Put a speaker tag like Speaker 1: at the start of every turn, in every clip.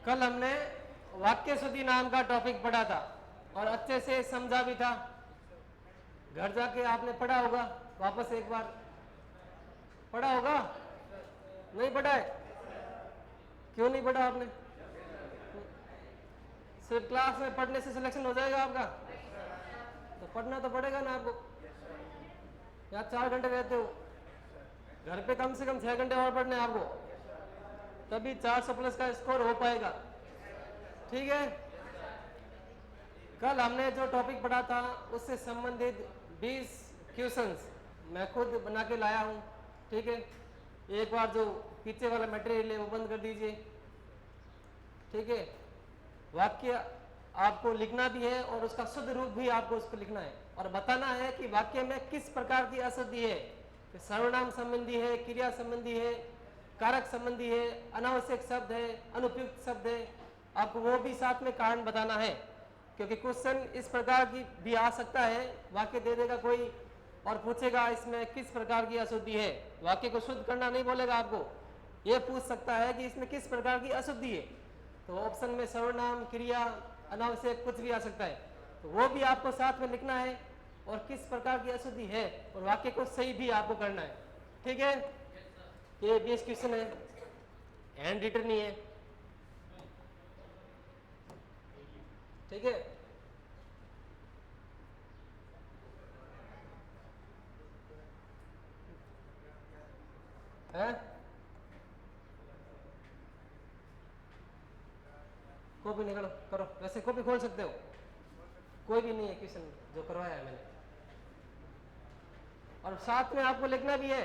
Speaker 1: कल हमने वाक्य शुद्धि नाम का टॉपिक पढ़ा था और अच्छे से समझा भी था। घर जाके आपने पढ़ा होगा, वापस एक बार पढ़ा होगा। नहीं पढ़ा है? क्यों नहीं पढ़ा आपने? सिर्फ क्लास में पढ़ने से सिलेक्शन हो जाएगा आपका? तो पढ़ना तो पड़ेगा ना आपको। यहाँ 4 घंटे रहते हो, घर पे कम से कम 6 घंटे और पढ़ने हैं आपको, तभी 400+ का स्कोर हो पाएगा। ठीक है। कल हमने जो टॉपिक पढ़ा था उससे संबंधित 20 क्वेश्चंस मैं खुद बना के लाया हूँ। ठीक है। एक बार जो पीछे वाला मटेरियल है वो बंद कर दीजिए। ठीक है। वाक्य आपको लिखना भी है और उसका शुद्ध रूप भी आपको उसको लिखना है और बताना है कि वाक्य में किस प्रकार की अशुद्धि है, कि सर्वनाम संबंधी है, क्रिया संबंधी है, कारक संबंधी है, अनावश्यक शब्द है, अनुपयुक्त शब्द है। आपको वो भी साथ में कारण बताना है, क्योंकि क्वेश्चन इस प्रकार की भी आ सकता है। वाक्य दे देगा कोई और पूछेगा इसमें किस प्रकार की अशुद्धि है। वाक्य को शुद्ध करना नहीं बोलेगा आपको, ये पूछ सकता है कि इसमें किस प्रकार की अशुद्धि है। तो ऑप्शन में सर्वनाम, क्रिया, अनावश्यक कुछ भी आ सकता है, तो वो भी आपको साथ में लिखना है और किस प्रकार की अशुद्धि है और वाक्य को सही भी आपको करना है। ठीक है। ये 20 क्वेश्चन है, हैंड रिटन ही है। ठीक है। हैं? कॉपी निकालो, करो। वैसे कॉपी खोल सकते हो, कोई भी नहीं है क्वेश्चन जो करवाया है मैंने। और साथ में आपको लिखना भी है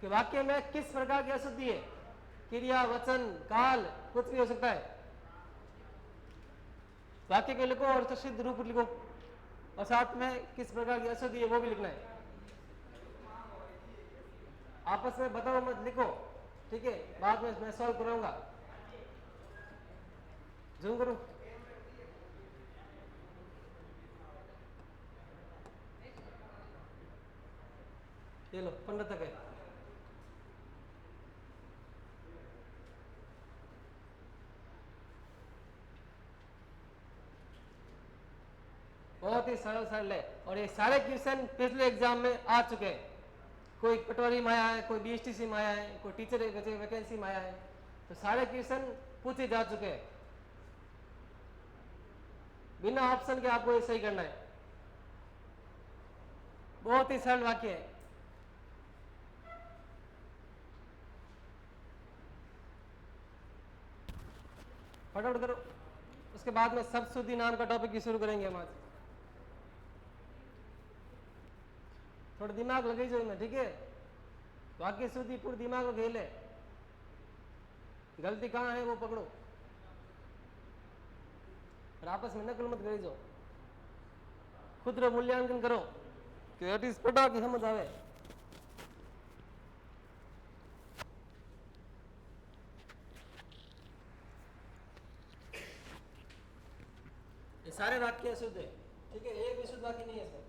Speaker 1: कि वाक्य में किस प्रकार की अशुद्धि है। क्रिया, वचन, काल कुछ भी हो सकता है। वाक्य को लिखो और सिद्ध रूप लिखो और साथ में किस प्रकार की अशुद्धि है वो भी लिखना है। आपस में बताओ मत, लिखो। ठीक है। बाद में मैं सॉल्व कराऊंगा। जूम करूं? ये लो, 15 तक है। बहुत ही सरल सरल है और ये सारे क्वेश्चन पिछले एग्जाम में आ चुके हैं। कोई पटवारी में आया है, कोई बीएसटीसी में आया है, कोई टीचर वैकेंसी में आया है, तो सारे क्वेश्चन पूछे जा चुके हैं। बिना ऑप्शन के आपको ये सही करना है। बहुत ही सरल वाक्य है। फटाफट करो। उसके बाद में शब्द शुद्धि नाम का टॉपिक भी शुरू करेंगे हम आज। थोड़ा दिमाग लगे जो इनमें। ठीक है। वाक्य शुद्धि पूरे दिमाग में खेल है, गलती कहाँ है वो पकड़ो और आपस में नकल मत करी जो। खुद रो मूल्यांकन करो कि एटलीस्ट पढ़ा की समझ आवे। ये सारे वाक्य अशुद्ध है। ठीक है। एक भी शुद्ध वाक्य नहीं है इसमें।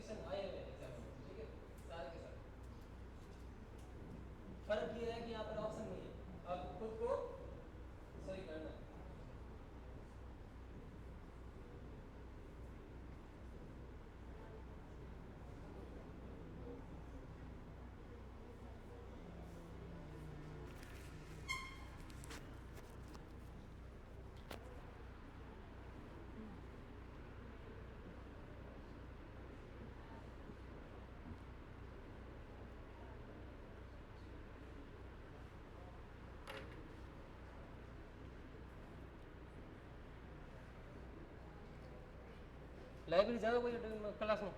Speaker 1: क्वेश्चन आए हुए हैं एग्जाम में, ठीक है, सारे के सारे। फर्क ये है कि यहाँ पर ऑप्शन नहीं है, आप खुद को सही करना है। लाइब्रेरी जावे कोई क्लास में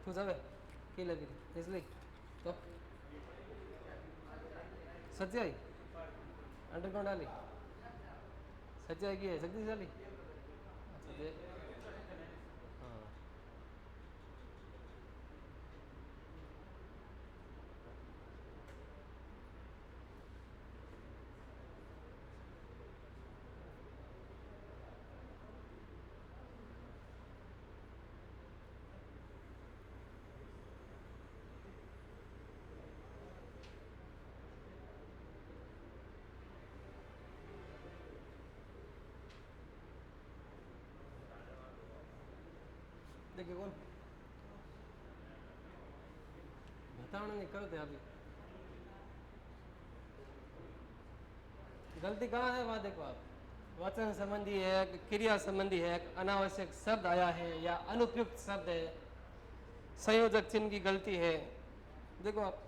Speaker 1: तू जावे की लाइब्रेरी इसलिए तो सच्चाई अंडरग्राउंड वाली सच्चाई की है शक्तिशाली। अच्छा दे हाँ देखिए कौन बताना नहीं करते अभी गलती कहाँ है वहाँ देखो आप, वचन संबंधी है, क्रिया संबंधी है, अनावश्यक शब्द आया है या अनुपयुक्त शब्द है, संयोजक चिन्ह की गलती है, देखो आप।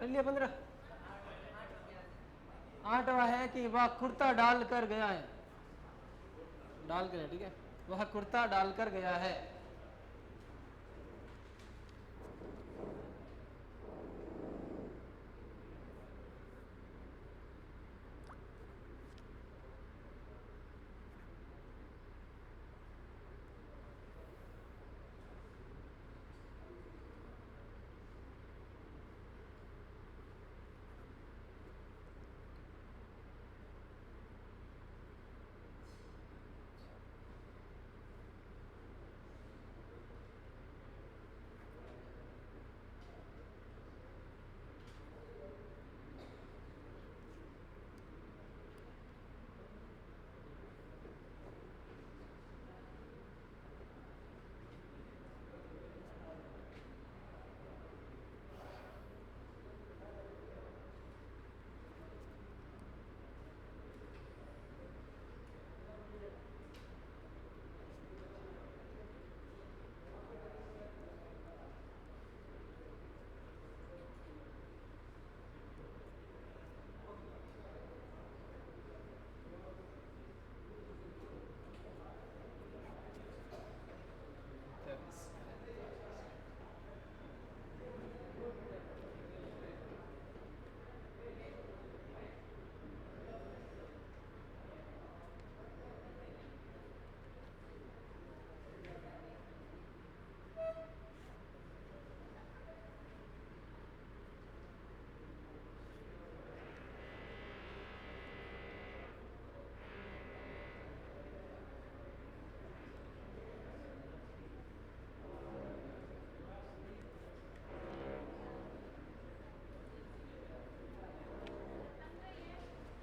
Speaker 1: कर लिया 15। 8वां है कि वह कुर्ता डाल कर गया है, डाल कर, ठीक है, वह कुर्ता डाल कर गया है।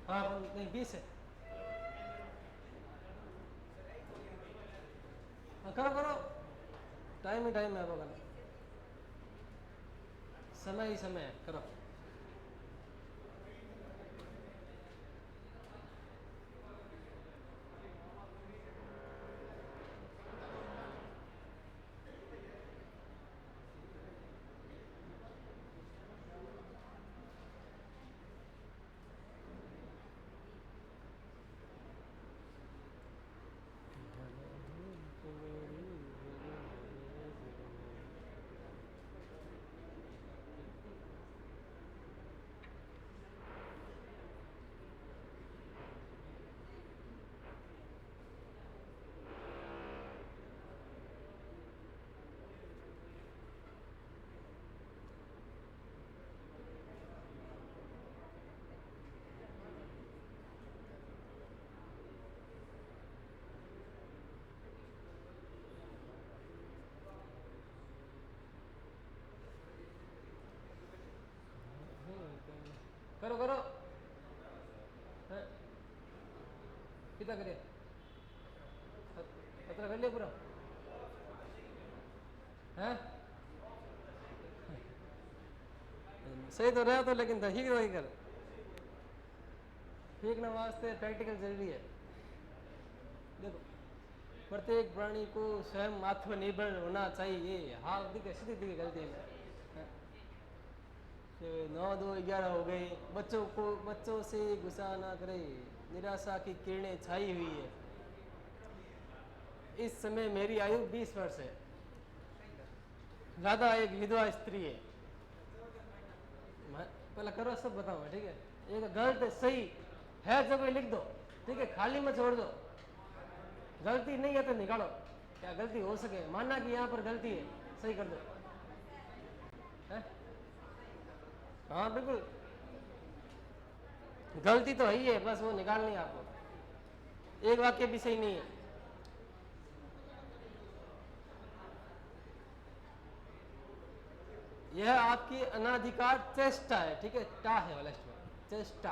Speaker 1: हाँ नहीं 20 है। हाँ करो करो, टाइम ही टाइम है, आपका समय ही समय है, करो। करो करो, हाँ, कितना करे, 17 कर लिया पूरा, हैं सही तो रहा तो, लेकिन ठीक रही कर, सीखने वास्ते प्रैक्टिकल जरूरी है। देखो, प्रत्येक प्राणी को स्वयं आत्मनिर्भर होना चाहिए। हाल दिखे सीधी दिखे गलती में, हाँ। 9 2 11 हो गई। बच्चों से गुस्सा ना करे, निराशा की किरणें छाई हुई है। इस समय मेरी आयु 20 वर्ष है। राधा एक विधवा स्त्री है। पहले करो, सब बताऊंगा, ठीक है। एक गलत सही है जो कोई लिख दो, ठीक है, खाली में छोड़ दो। गलती नहीं है तो निकालो, क्या गलती हो सके, मानना कि यहाँ पर गलती है, सही कर दो, है? हाँ बिल्कुल, गलती तो है ही है, बस वो निकालनी है आपको। एक वाक्य भी सही नहीं है। यह आपकी अनाधिकार चेष्टा है, ठीक है, टा है वाला में, चेष्टा,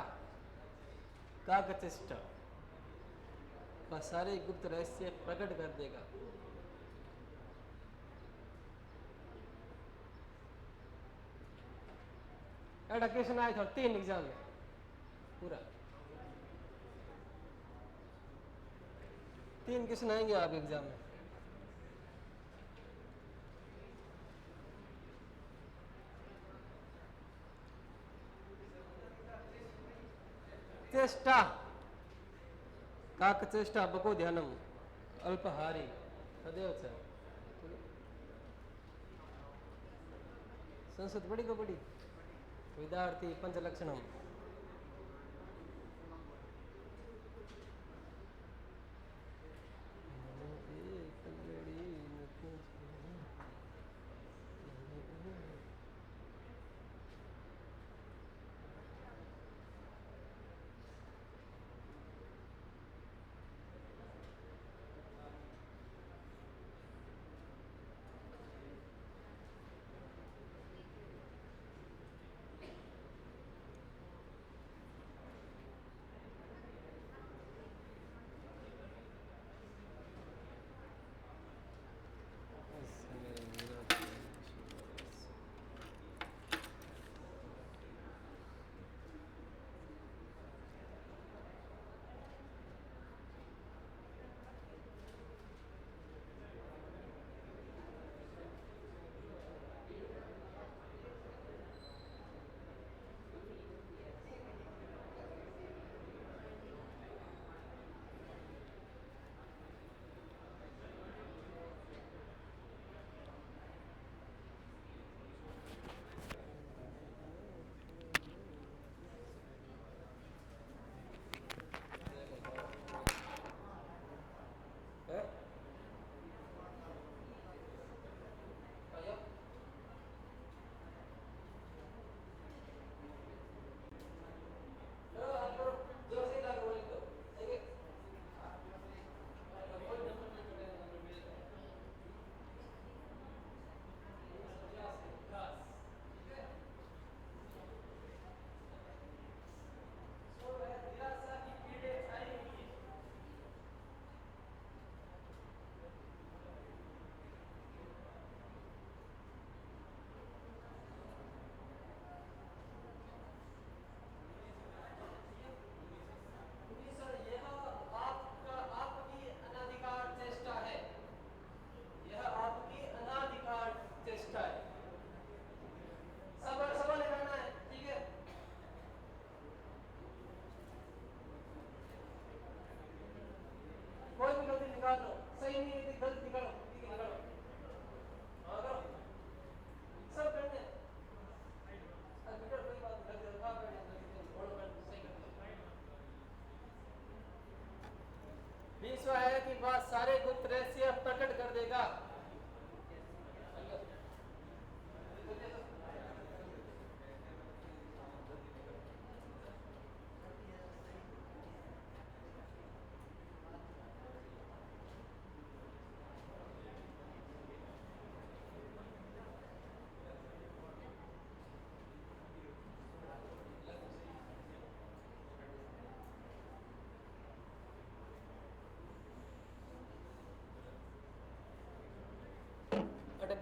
Speaker 1: का चेष्टा का सारे गुप्त रहस्य प्रकट कर देगा। एडा क्वेश्चन आए थे 3 एग्जाम में, पूरा 3 क्वेश्चन आएंगे आप एग्जाम में। चेष्टा, काक चेष्टा बको ध्यानम, अल्पहारी सदैव छ। संस्कृत बड़ी को बड़ी, विद्यार्थी पंचलक्षणम। के बाद सारे गुप्त रहस्य प्रकट कर देगा।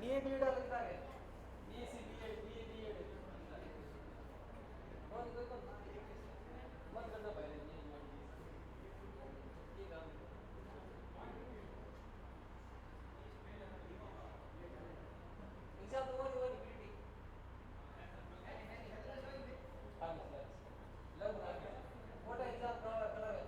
Speaker 1: बीए बीएड लगता है बीएससी बीएड बीए बीएड मत करना पहले ये काम एग्जाम तो वो बीटी हां लग रहा है व्हाट एग्जाम करा है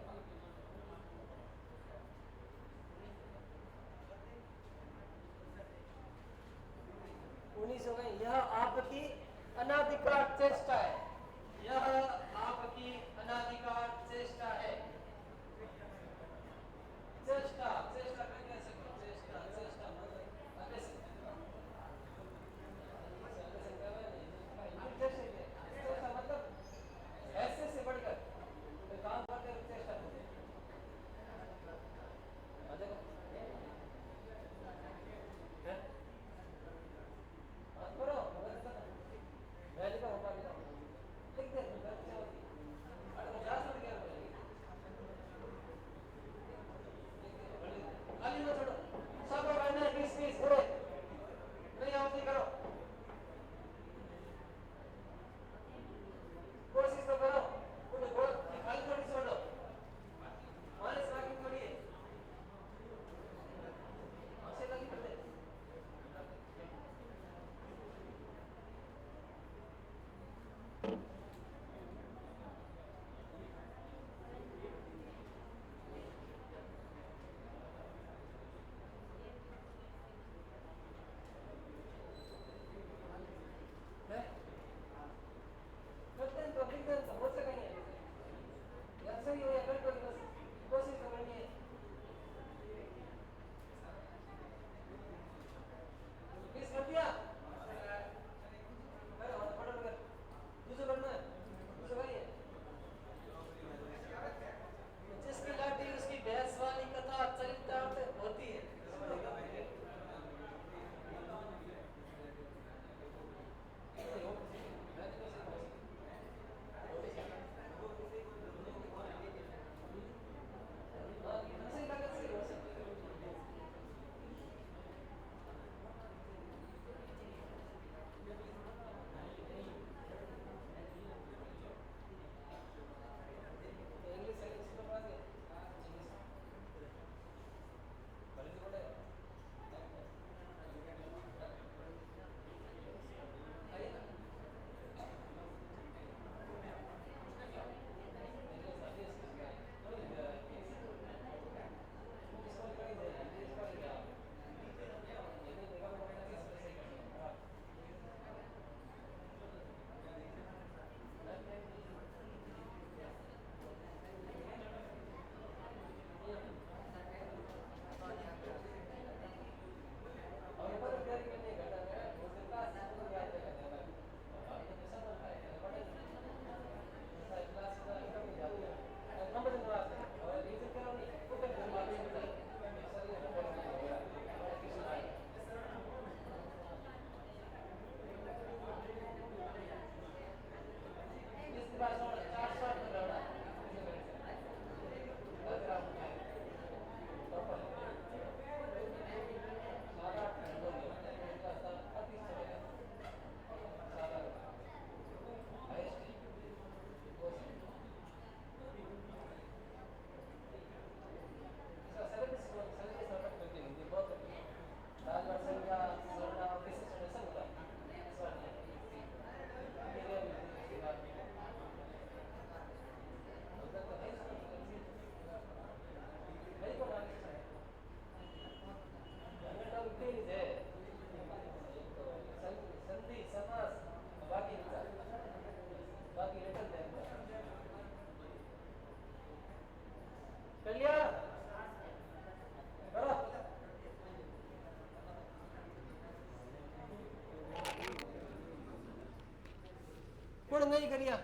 Speaker 1: नहीं करिया?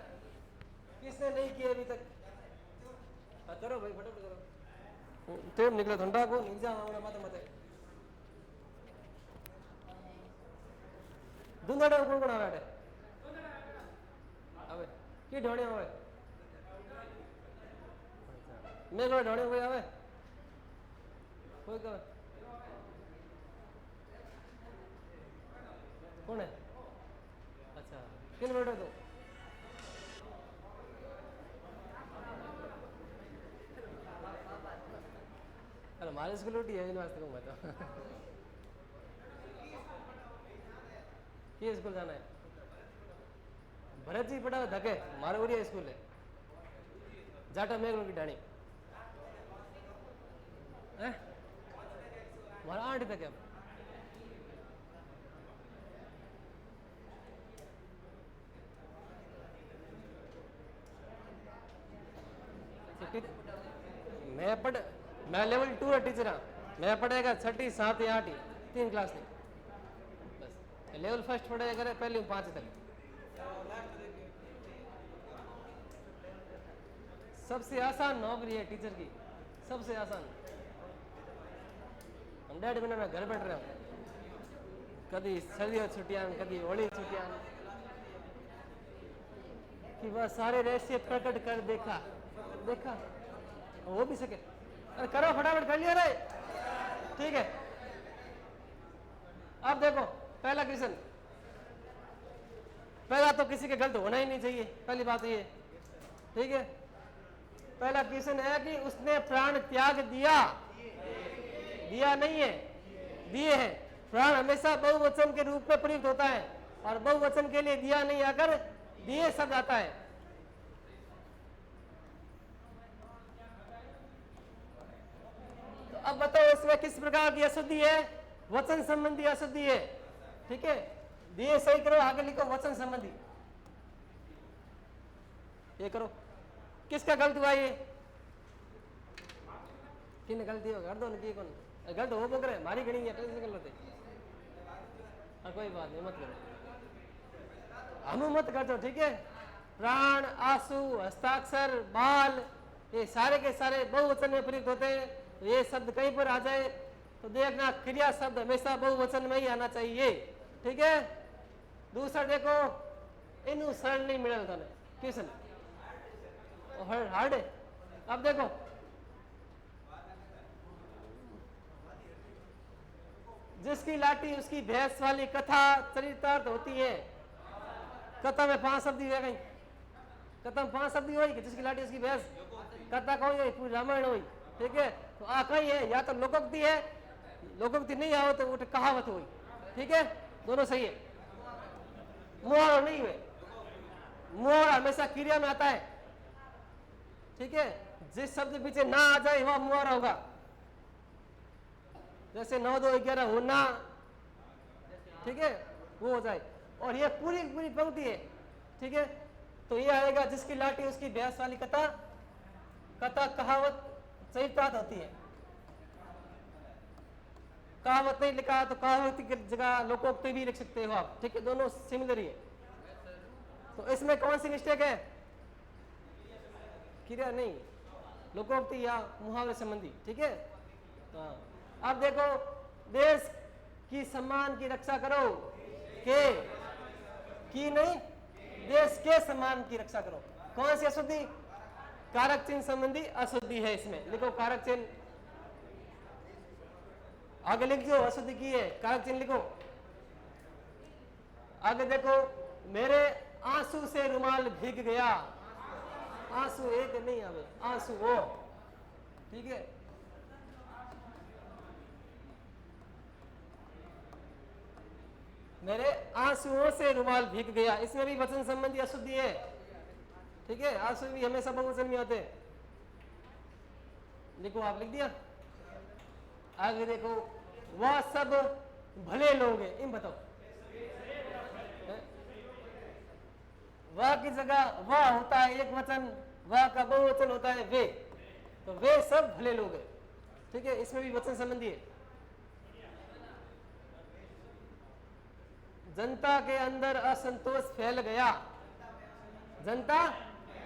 Speaker 1: किसने नहीं किया अभी तक? करो भाई, फटाफट करो। टेप निकला ठंडा को एग्जाम आवड़ा मत मत दुंदाड़े कोण कोण आवे आवे की ढोणे आवे मैं कोई ढोणे कोई आवे कोई का कौन है? अच्छा किन बैठो तो अरे हमारे स्कूल उठी है वास्ते कहूँगा तो ये स्कूल जाना है भरत जी पड़ा धके मारे उड़िया स्कूल है जाटा मेघलों की डाणी मारा 8 तक है मैं लेवल 2 टीचर हाँ मैं पढ़ेगा 6, 7 या 8 3 क्लास नहीं बस लेवल फर्स्ट पढ़ेगा पहले 5 तक सबसे आसान नौकरी है टीचर की सबसे आसान हम 1.5 महीना में घर बैठ रहे हो कभी सर्दियों छुट्टियां कभी होली छुट्टियां कि वह सारे रहस्य प्रकट कर देखा हो भी सके अरे करो फटाफट कर लिया रे ठीक है अब देखो पहला क्वेश्चन पहला तो किसी के गलत होना ही नहीं चाहिए पहली बात ये ठीक है पहला क्वेश्चन है कि उसने प्राण त्याग दिया नहीं है दिए हैं प्राण हमेशा बहुवचन के रूप में प्रयुक्त होता है और बहुवचन के लिए दिया नहीं आकर दिए शब्द आता है अब बताओ इसमें किस प्रकार की अशुद्धि है वचन संबंधी अशुद्धि है ठीक है दिए सही करो आगे लिखो वचन संबंधी ये करो किसका गलत हुआ ये किन गलती हो कर दो उनकी कौन गलत हो बोल रहे मारी गणी है कैसे कर लेते कोई बात नहीं मत करो हम मत कर दो ठीक है प्राण आंसू हस्ताक्षर बाल ये सारे के सारे बहुवचन में प्रयुक्त होते हैं ये शब्द कहीं पर आ जाए तो देखना क्रिया शब्द हमेशा बहुवचन में ही आना चाहिए ठीक है दूसरा देखो इन सरल नहीं मिला था क्वेश्चन हार्ड है अब देखो जिसकी लाठी उसकी भैंस वाली कथा चरितार्थ होती है कथा में 5 शब्द है कहीं कथा में 5 शब्द हुई जिसकी लाठी उसकी भैंस कथा कौन है पूरी रामायण हुई ठीक है तो कहीं है या तो लोकोक्ति है लोकोक्ति नहीं आओ तो वो कहावत हुई ठीक है दोनों सही है मुहावरा नहीं हुए मुहावरा हमेशा क्रिया में आता है ठीक है जिस शब्द पीछे ना आ जाए वह मुहावरा होगा जैसे 9, 2, 11 होना ठीक है वो हो जाए और ये पूरी पूरी पंक्ति है ठीक है तो ये आएगा जिसकी लाठी उसकी भैंस वाली कथा कहावत चरितार्थ होती है कहावत नहीं लिखा तो कहावत की जगह लोकोक्ति भी लिख सकते हो आप ठीक है दोनों सिमिलर ही है तो इसमें कौन सी मिस्टेक है क्रिया नहीं लोकोक्ति या मुहावरे संबंधी ठीक है अब देखो देश की सम्मान की रक्षा करो की नहीं देश के सम्मान की रक्षा करो कौन सी अशुद्धि कारक चिन्ह संबंधी अशुद्धि है इसमें लिखो कारक चिन्ह आगे लिख दो अशुद्धि की है कारक चिन्ह लिखो आगे देखो मेरे आंसू से रुमाल भीग गया आंसू एक नहीं आवे आंसू वो ठीक है मेरे आंसुओं से रुमाल भीग गया इसमें भी वचन संबंधी अशुद्धि है ठीक है आंसू भी हमेशा बहुवचन में आते लिखो आप लिख दिया आगे देखो वह सब भले लोग हैं इन बताओ वह की जगह वह होता है एक वचन वह का बहुवचन होता है वे तो वे सब भले लोग हैं ठीक है इसमें भी वचन संबंधी है जनता के अंदर असंतोष फैल गया जनता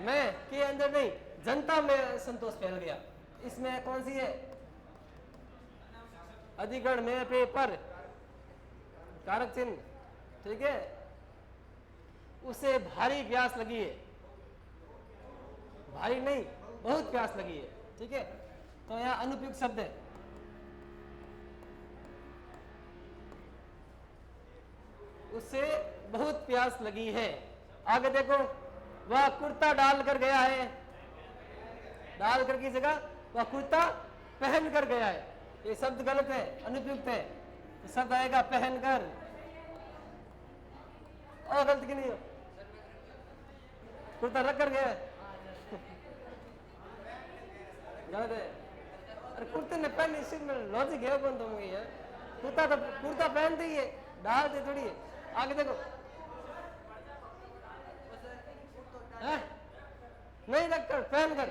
Speaker 1: में के अंदर नहीं, जनता में असंतोष फैल गया। इसमें कौन सी है? अधिकरण में पे पर कारक चिन्ह, ठीक है। उसे भारी प्यास लगी है, भारी नहीं बहुत प्यास लगी है, ठीक है। तो यहाँ अनुपयुक्त शब्द है। उसे बहुत प्यास लगी है। आगे देखो, वह कुर्ता डाल कर गया है, डाल कर की जगह वह कुर्ता पहन कर गया है। ये शब्द गलत है, अनुपयुक्त है। तो शब्द आएगा पहन कर। और गलत की नहीं हो, कुर्ता रख कर गया है, गलत है। अरे कुर्ते ने पहन, इसी में लॉजिक है कौन तुम यार? कुर्ता तो कुर्ता पहनते ही है, डालते थोड़ी है। आगे देखो, है? नहीं रख कर, पहन कर,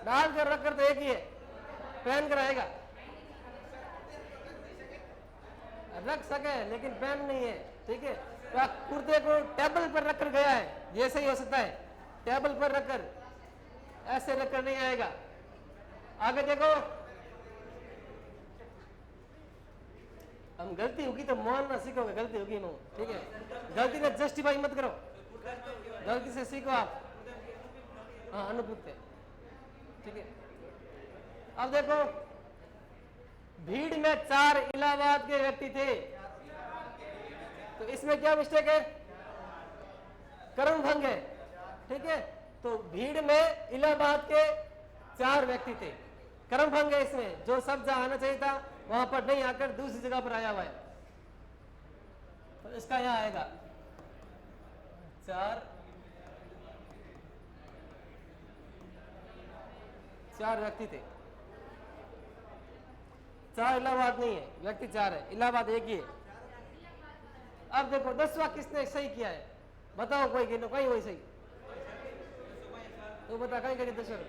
Speaker 1: डाल कर रख कर तो एक ही है, पहन कर आएगा। रख सके लेकिन पहन नहीं है, ठीक है। तो कुर्ते को टेबल पर रखकर गया है, जैसे ही हो सकता है, टेबल पर रखकर, ऐसे रखकर नहीं आएगा। आगे देखो, हम गलती होगी तो मानना सीखोगे, गलती होगी नो, ठीक है। गलती में जस्टिफाई मत करो, गलती से सीखो आप। हाँ अनुपयुक्त है, ठीक है। अब देखो, भीड़ में 4 इलाहाबाद के व्यक्ति थे, तो इसमें क्या मिस्टेक है? कर्म भंग है, ठीक है। तो भीड़ में इलाहाबाद के 4 व्यक्ति थे, कर्म भंग है इसमें। जो शब्द जहां आना चाहिए था वहां पर नहीं आकर दूसरी जगह पर आया हुआ है, तो इसका यहां आएगा 4 व्यक्ति थे। 4 इलाहाबाद नहीं है, व्यक्ति 4 है, इलाहाबाद एक ही है। अब देखो 10वां किसने सही किया है? बताओ, कोई गिनो, कहीं वही सही तो बता, कहीं कहीं 10वां।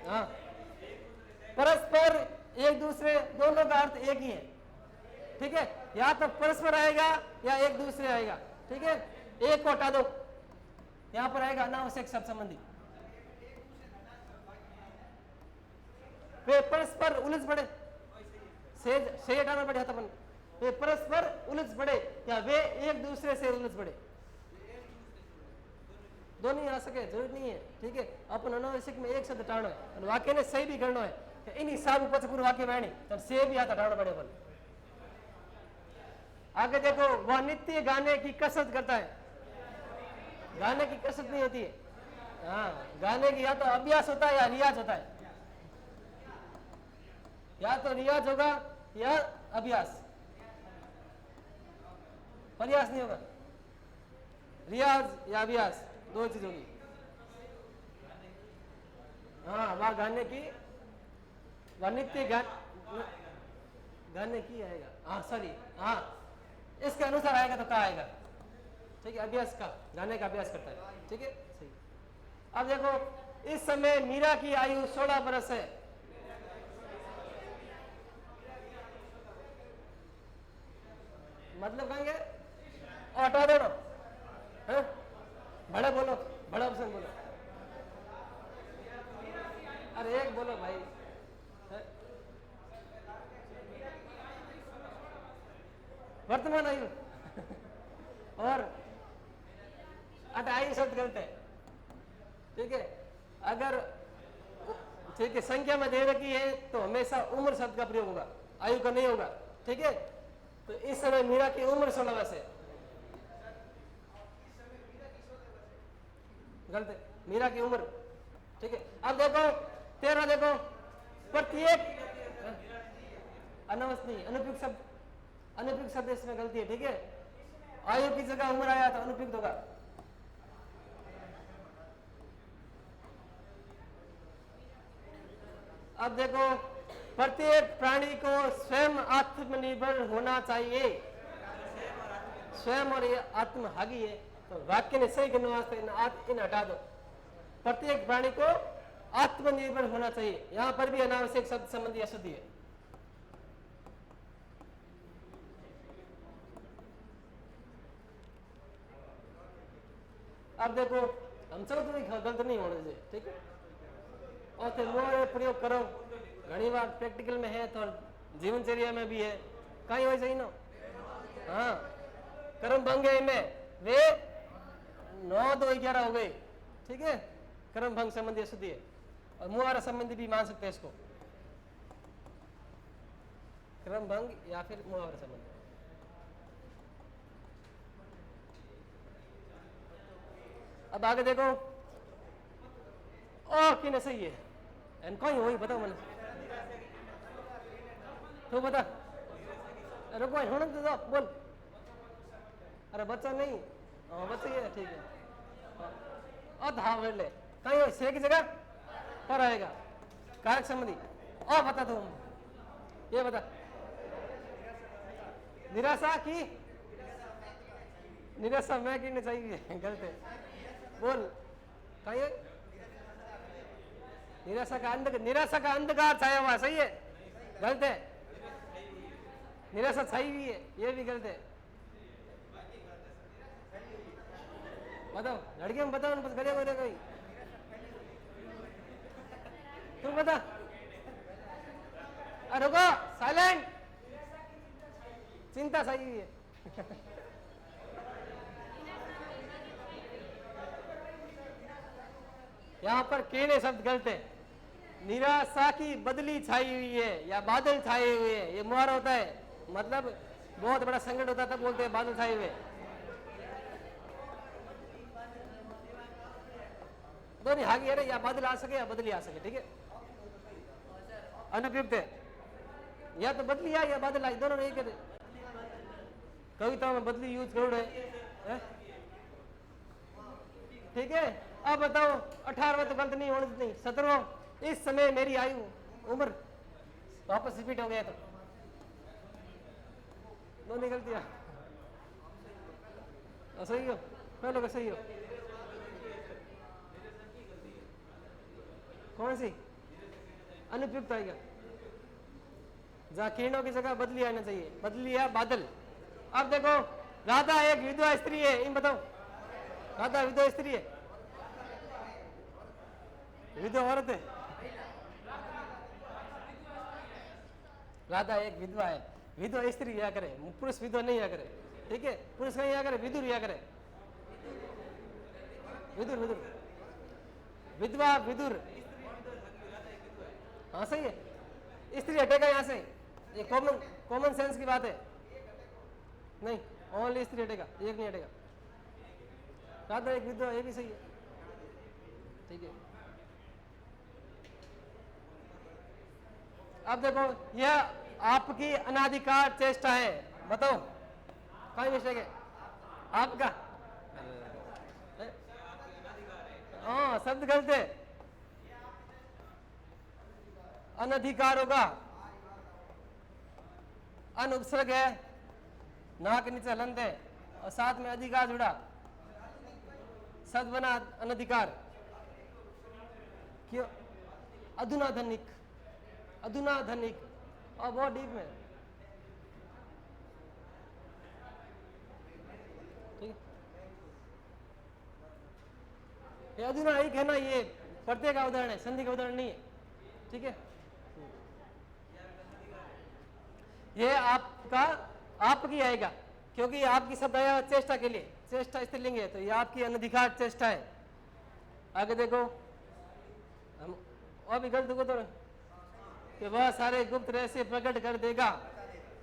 Speaker 1: हाँ, परस्पर एक दूसरे, दोनों का अर्थ एक ही है, ठीक है। या तो परस्पर आएगा या एक दूसरे आएगा, ठीक है। एक को हटा दो, यहां पर आएगा अनावश्यक शब्द संबंधी। वे परस्पर उलझ पड़े, से हटाना पड़े अपन। वे परस्पर उलझ पड़े या वे एक दूसरे से उलझ पड़े, दोनों ही आ सके, जरूरत नहीं है, ठीक है। अपन अनावश्यक में एक शब्द टाणो है और वाक्य ने सही भी करना है। इन हिसाब पचपूर वाक्य बहनी तब से भी आता टाणो पड़े अपन। आगे देखो, वह नित्य गाने की कसरत करता है। गाने की कसरत नहीं होती है, हाँ, गाने की या तो अभ्यास होता है या रियाज होता है। या तो रियाज होगा या अभ्यास, प्रयास नहीं होगा। रियाज या अभ्यास दो चीज होगी। हाँ, वह गाने की, वह नित्य गाने की आएगा, हाँ सॉरी, हाँ इसके अनुसार आएगा तो क्या आएगा, ठीक है। अभ्यास का, गाने का अभ्यास करता है, ठीक है, सही। अब देखो, इस समय मीरा की आयु 16 वर्ष है। मतलब कहेंगे और हटा देना है, बड़ा बोलो, बड़ा ऑप्शन बोलो। अरे एक बोलो भाई, वर्तमान आयु और आयु शब्द गलत है, ठीक है। अगर ठीक है संख्या में दे रखी है तो हमेशा उम्र शब्द का प्रयोग होगा, आयु का नहीं होगा, ठीक है। तो इस समय मीरा की उम्र 16 वर्ष है, गलत है, मीरा की उम्र, ठीक है। अब देखो 13 देखो, प्रत्येक अनावश्यक नहीं, अनुपयुक्त शब्द, अनुपयुक्त शब्द इसमें गलती है, ठीक है। आयु की जगह उम्र आया तो अनुपयुक्त होगा। अब देखो, प्रत्येक प्राणी को स्वयं आत्मनिर्भर होना चाहिए। स्वयं और ये आत्म हागी है, तो वाक्य ने सही करने वास्ते इन हटा दो। प्रत्येक प्राणी को आत्मनिर्भर होना चाहिए, यहां पर भी अनावश्यक शब्द संबंधी अशुद्धि है। अब देखो हम सब तो गलत नहीं होने चाहिए, ठीक है। और फिर मुहावरे प्रयोग करो, घनी बार प्रैक्टिकल में है तो जीवनचर्या में भी है, कहीं वैसे ही ना। हाँ, कर्म भंग है में वे 9 2 11 हो गए, ठीक है। कर्म भंग संबंधी अशुद्धि है, और मुहावरा संबंधी भी मान सकते हैं इसको, कर्म भंग या फिर मुहावरा संबंधी। अब आगे देखो, ओ किने सही है एन कोई वही बताओ मैंने तो बता, अरे कोई होने तो दो, बोल। अरे बच्चा नहीं, हाँ बच्चा ही है, ठीक है। हाँ ले कहीं हो से की जगह पर आएगा कारक संबंधी। और बता तुम, ये बता, निराशा की, निराशा मैं की नहीं चाहिए, गलत है, बोल कहीं है? निराशा का अंधकार छाया हुआ, सही है, गलत है। निराशा छाई हुई है, ये भी गलत है। बताओ लड़के में बताओ, बस गड़े बोले कोई, तुम बता। अरे रुको, साइलेंट, चिंता सही हुई है। यहाँ पर केने शब्द गलत है। निराशा की बदली छाई हुई है या बादल छाए हुए हैं, ये मुहावरा होता है, मतलब बहुत बड़ा संकट होता है तब बोलते हैं बादल छाए हुए। दोनों हागी है या बादल आ सके या बदली आ सके, ठीक है, अनुपयुक्त है। या तो बदली आए या बादल आए, दोनों नहीं कहते। कविता में बदली यूज करो है, ठीक है। अब बताओ 18वां तो गलत नहीं होने नहीं, 17वां, इस समय मेरी आयु उम्र वापस रिपीट हो गया तो दोनों गलतियां सही हो, पहले का सही हो। कौन सी अनुपयुक्त आएगा, जहाँ किरणों की जगह बदली आना चाहिए, बदली या बादल। अब देखो राधा एक विधवा स्त्री है, इन बताओ, राधा विधवा स्त्री है, विधवा औरत है। राधा एक विधवा है, विधवा स्त्री या करे, पुरुष विधवा नहीं या करे, ठीक है। पुरुष नहीं या करे, विदुर या करे, विदुर विदुर, विधवा विदुर, हाँ सही है। स्त्री हटेगा यहाँ से, ये कॉमन सेंस की बात है, नहीं ओनली स्त्री हटेगा, एक नहीं हटेगा। राधा एक विधवा, ये भी सही है, ठीक है। अब देखो यह आपकी अनाधिकार चेष्टा है, बताओ कहीं मिस्टेक है आपका, हाँ शब्द गलत है, अनधिकार होगा, अन उपसर्ग है, ना के नीचे हलंत है और साथ में अधिकार जुड़ा, सद बना अनधिकार। क्यों अधुना धनिक, अधुना धनिक, और बहुत डीप में, ठीक है। अधुना एक है ना, ये प्रत्यय का उदाहरण है, संधि का उदाहरण नहीं है, ठीक है। ये आपका आपकी आएगा क्योंकि आपकी शब्द आया चेष्टा के लिए, चेष्टा स्त्रीलिंग है तो ये आपकी अनधिकार चेष्टा है। आगे देखो, हम और भी गलत को तो कि वह सारे गुप्त रहस्य प्रकट कर देगा,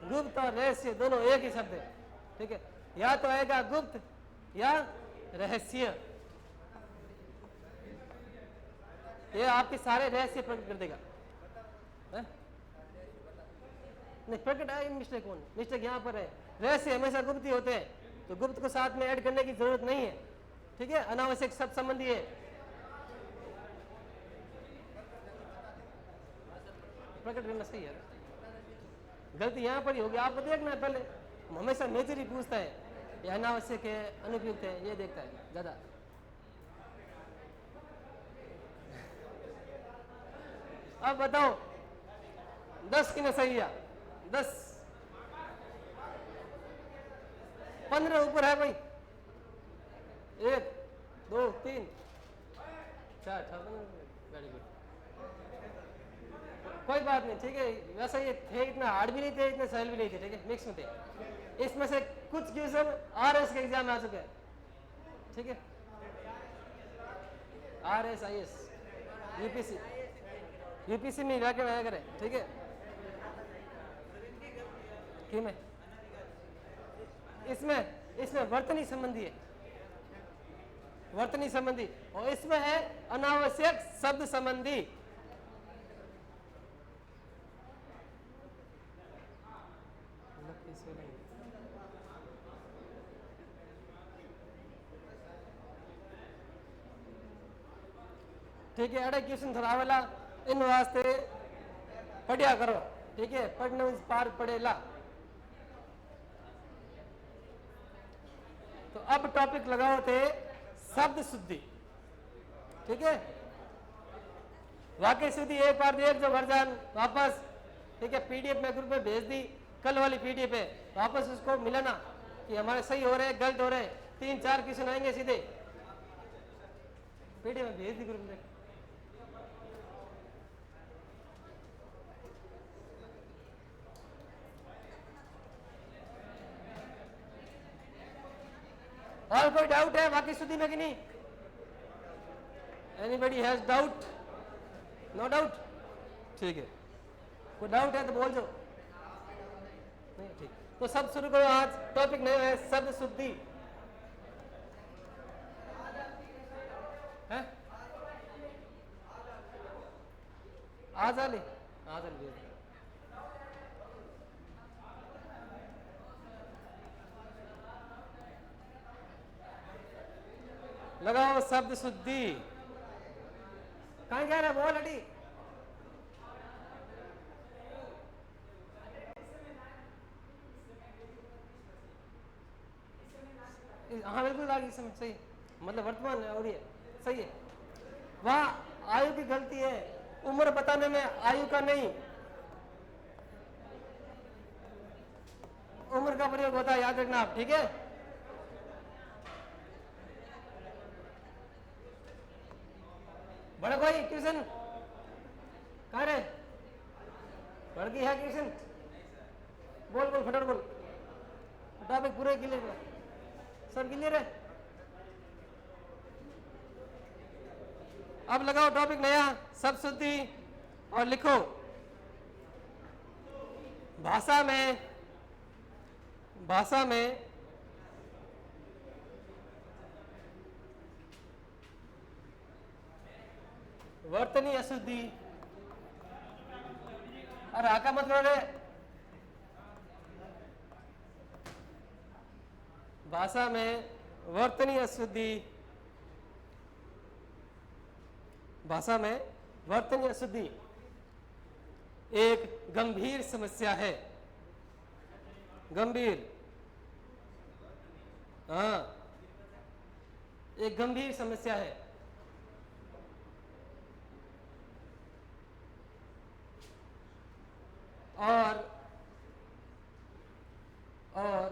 Speaker 1: गुप्त और रहस्य दोनों एक ही शब्द है, ठीक है। या तो आएगा गुप्त या रहस्य, ये आपके सारे रहस्य प्रकट कर देगा, है? नहीं प्रकट है, मिस्टेक कौन, मिस्टेक यहाँ पर है। रहस्य हमेशा गुप्त ही होते हैं, तो गुप्त को साथ में ऐड करने की जरूरत नहीं है, ठीक है, अनावश्यक शब्द संबंधी है। प्रकट करना सही है, गलती यहाँ पर ही होगी, आपको देखना है पहले, हमेशा नेचर ही पूछता है ये अनावश्यक है अनुपयुक्त है, ये देखता है ज्यादा। अब बताओ 10 की सही है, 10 15 ऊपर है भाई, 1 2 3 4 वेरी गुड, कोई बात नहीं, ठीक है। वैसे ये थे इतना हार्ड भी नहीं थे, इतने सहल भी नहीं थे, ठीक है, मिक्स में थे। इसमें से कुछ क्वेश्चन आरएस के एग्जाम में आ चुके हैं, ठीक है, आरएस आईएएस यूपीसी, यूपीसी में जाके आया करें, ठीक है। कि में इसमें इसमें वर्तनी संबंधी है, वर्तनी संबंधी, और इसमें है अनावश्यक शब्द संबंधी। ठीक है, अड़े क्वेश्चन थोड़ा वाला इन वास्ते पढ़िया करो, ठीक है, पढ़ने पार पढ़ेला। तो अब टॉपिक लगाओ थे शब्द शुद्धि, ठीक है, वाक्य शुद्धि। एक बार देख जो घर जान वापस, ठीक है, पीडीएफ में ग्रुप में भेज दी, कल वाली पीडीएफ है, वापस उसको मिलाना कि हमारे सही हो रहे हैं गलत हो रहे हैं, 3-4 क्वेश्चन आएंगे सीधे, पीडीएफ में भेज दी ग्रुप में। और कोई डाउट है वाक्य शुद्धि में कि नहीं? Anybody has doubt? No doubt, ठीक है, कोई डाउट है तो बोल दो, नहीं ठीक, तो सब शुरू करो। आज टॉपिक नया है शब्द शुद्धि है, आज आले लगाओ शब्द शुद्धि। कहाँ कह रहे बोल हटी, हाँ बिल्कुल आगे समय सही, मतलब वर्तमान है और ये सही है। वहाँ आयु की गलती है, उम्र बताने में आयु का नहीं, उम्र का प्रयोग होता है, याद रखना आप, ठीक है। बड़ा भाई ट्यूशन कहाँ रहे, बढ़ गई है ट्यूशन, बोल बोल फटाफट बोल, टॉपिक पूरे क्लियर, सब क्लियर है। अब लगाओ टॉपिक नया शब्द शुद्धि और लिखो भाषा में वर्तनी अशुद्धि। अरे आका मत करो रे, भाषा में वर्तनी अशुद्धि, भाषा में वर्तनी अशुद्धि एक गंभीर समस्या है, गंभीर, हाँ एक गंभीर समस्या है। और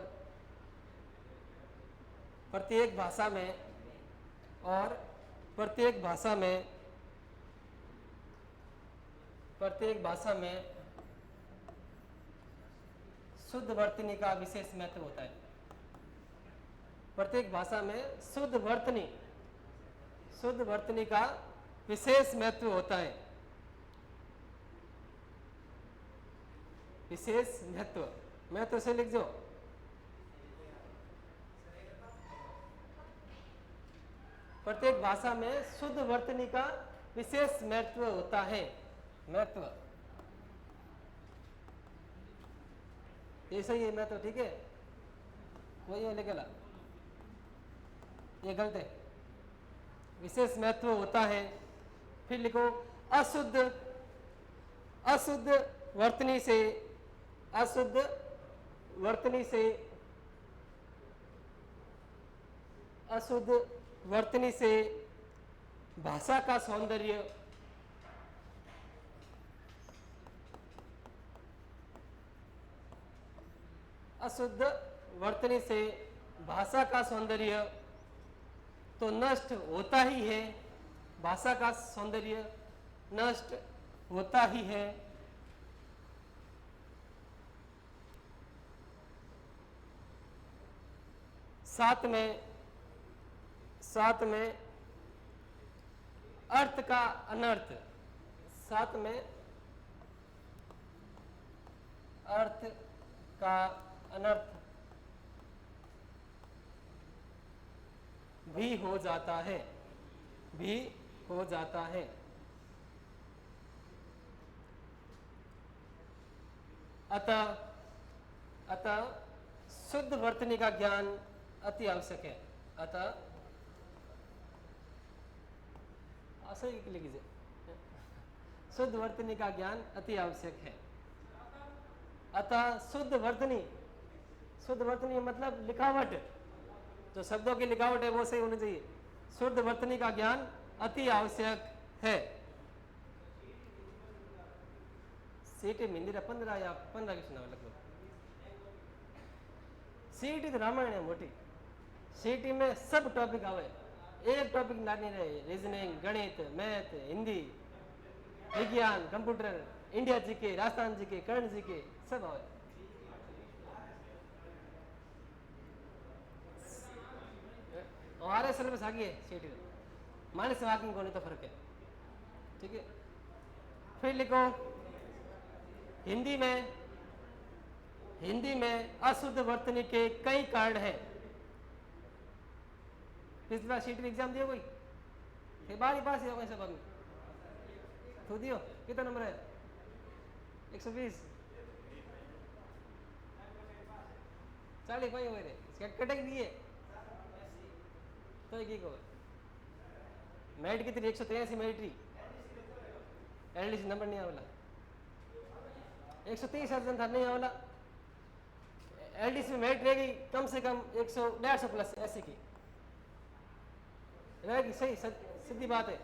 Speaker 1: प्रत्येक भाषा में, और प्रत्येक भाषा में शुद्ध वर्तनी का विशेष महत्व होता है। प्रत्येक भाषा में शुद्ध वर्तनी का विशेष महत्व होता है, विशेष महत्व से लिख दो। प्रत्येक भाषा में शुद्ध वर्तनी का विशेष महत्व होता है, महत्व, ये सही है महत्व, ठीक है, वही है लिखेला, ये गलत है, विशेष महत्व होता है। फिर लिखो अशुद्ध वर्तनी से भाषा का सौंदर्य, अशुद्ध वर्तनी से भाषा का सौंदर्य तो नष्ट होता ही है, भाषा का सौंदर्य नष्ट होता ही है। साथ में अर्थ का अनर्थ, साथ में अर्थ का अनर्थ भी हो जाता है, भी हो जाता है। अतः शुद्ध वर्तनी का ज्ञान अति आवश्यक है। अतः सही लिख लीजिए, शुद्ध वर्तनी का ज्ञान अति आवश्यक है। अतः शुद्ध वर्तनी मतलब लिखावट, जो शब्दों की लिखावट है वो सही होनी चाहिए। शुद्ध वर्तनी का ज्ञान अति आवश्यक है। सीटी मंदिर 15 या 15 क्वेश्चन आवे लगभग। सीटी तो रामायण है मोटी, सीटी में सब टॉपिक आवे, एक टॉपिक ना नहीं रहे। रीजनिंग, गणित, मैथ, हिंदी, विज्ञान, computer, India GK, Rajasthan GK, current GK सब आवे। हमारे सिलेबस आगे है सीटी में, माइनस मार्किंग को नहीं तो फर्क है, ठीक है। फिर लिखो हिंदी में अशुद्ध वर्तनी के कई कारण हैं। पिछली बार सीटी एग्जाम दियो कोई? फिर बारी पास ही सब आदमी तो दियो। कितना नंबर है? 120 40 पाई हुए थे कटक दिए तो एक हो मेरिट कितनी? 183 मेरिटरी, एलडीसी नंबर नहीं आवेला। 130 अर्जन था नहीं आवेला। एलडीसी में मेरिट रहेगी कम से कम 150 प्लस ऐसी की रहेगी। सही सीधी बात है,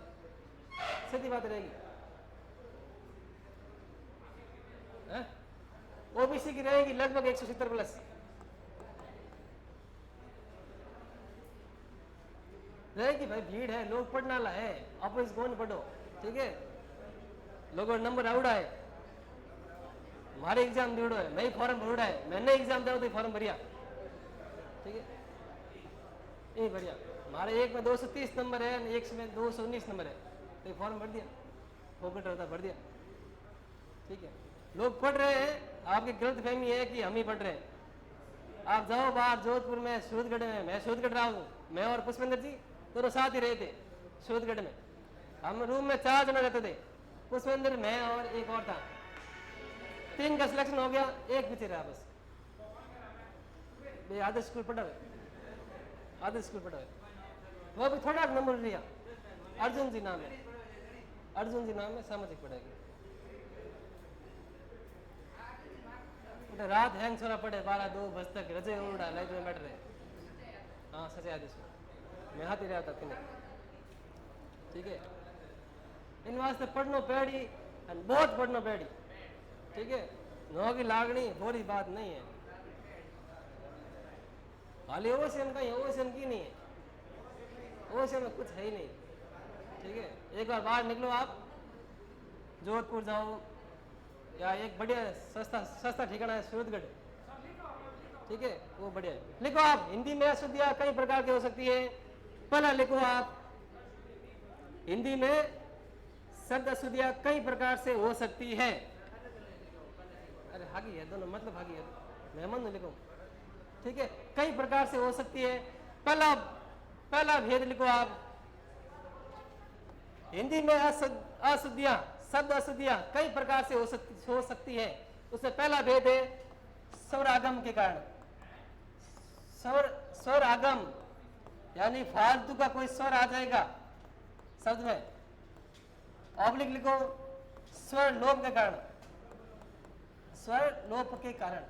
Speaker 1: सीधी बात रहेगी। ओबीसी की रहेगी लगभग 170 प्लस रहेगी। भाई भीड़ है, लोग पढ़ने वाला है, आप इस कौन पढ़ो, ठीक है। लोगों नंबर आवड़ा है, मारे एग्जाम दीड़ो है, मैं फॉर्म भरूड़ा है, मैंने एग्जाम दिया तो फॉर्म भरिया, ठीक है। ये भरिया हमारे एक में 230 नंबर है, एक में 219 नंबर है, तो फॉर्म भर दिया, फोकट रहता भर दिया, ठीक है। लोग पढ़ रहे हैं, आपकी गलत फहमी है कि हम ही पढ़ रहे हैं। आप जाओ बाहर जोधपुर में, सूरतगढ़ में, मैं सूरतगढ़ रहा हूँ, मैं और पुष्पेंद्र जी दोनों साथ ही रहे थे सूरतगढ़ में। हम रूम में 4 जने रहते थे, पुष्पेंद्र, मैं और एक और था। 3 का सिलेक्शन हो गया, एक पीछे रहा बस। आदर्श स्कूल पढ़ा हुआ, आदर्श स्कूल पढ़ा हुआ, वो भी थोड़ा नंबर लिया। अर्जुन जी नाम है, अर्जुन जी नाम है, सामाजिक पढ़ेगी। रात हैंग छोरा पड़े 12-2 बजे तक रजे उड़ा लाइट में बैठ रहे। हाँ सच आदर्श मैं हाथ ही रहा था तीन, ठीक है। इन वास्ते पढ़नो पेड़ी, बहुत पढ़नो पेड़ी, ठीक है। नो की लागनी थोड़ी बात नहीं है, हाली ओशन कहीं ओशन की नहीं है, ओशन में कुछ है ही नहीं, ठीक है। एक बार बाहर निकलो आप, जोधपुर जाओ या एक बढ़िया सस्ता ठिकाना है सूरतगढ़, ठीक है, वो बढ़िया है। लिखो आप, हिंदी में अशुद्धियां कई प्रकार की हो सकती है। पहला लिखो आप, हिंदी में शब्द अशुद्धियां कई प्रकार से हो सकती है। अरे हागी है दोनों, मतलब हागी है, मेहमान लिखो, ठीक है। कई प्रकार से हो सकती है। पहला भेद लिखो आप, हिंदी में अशुद्धियां, शब्द अशुद्धियां कई प्रकार से हो सकती है। उसमें पहला भेद है स्वर आगम के कारण। स्वर आगम यानी फालतू का कोई स्वर आ जाएगा शब्द में, ऑब्लिक लिखो स्वर लोप के कारण, स्वर लोप के कारण।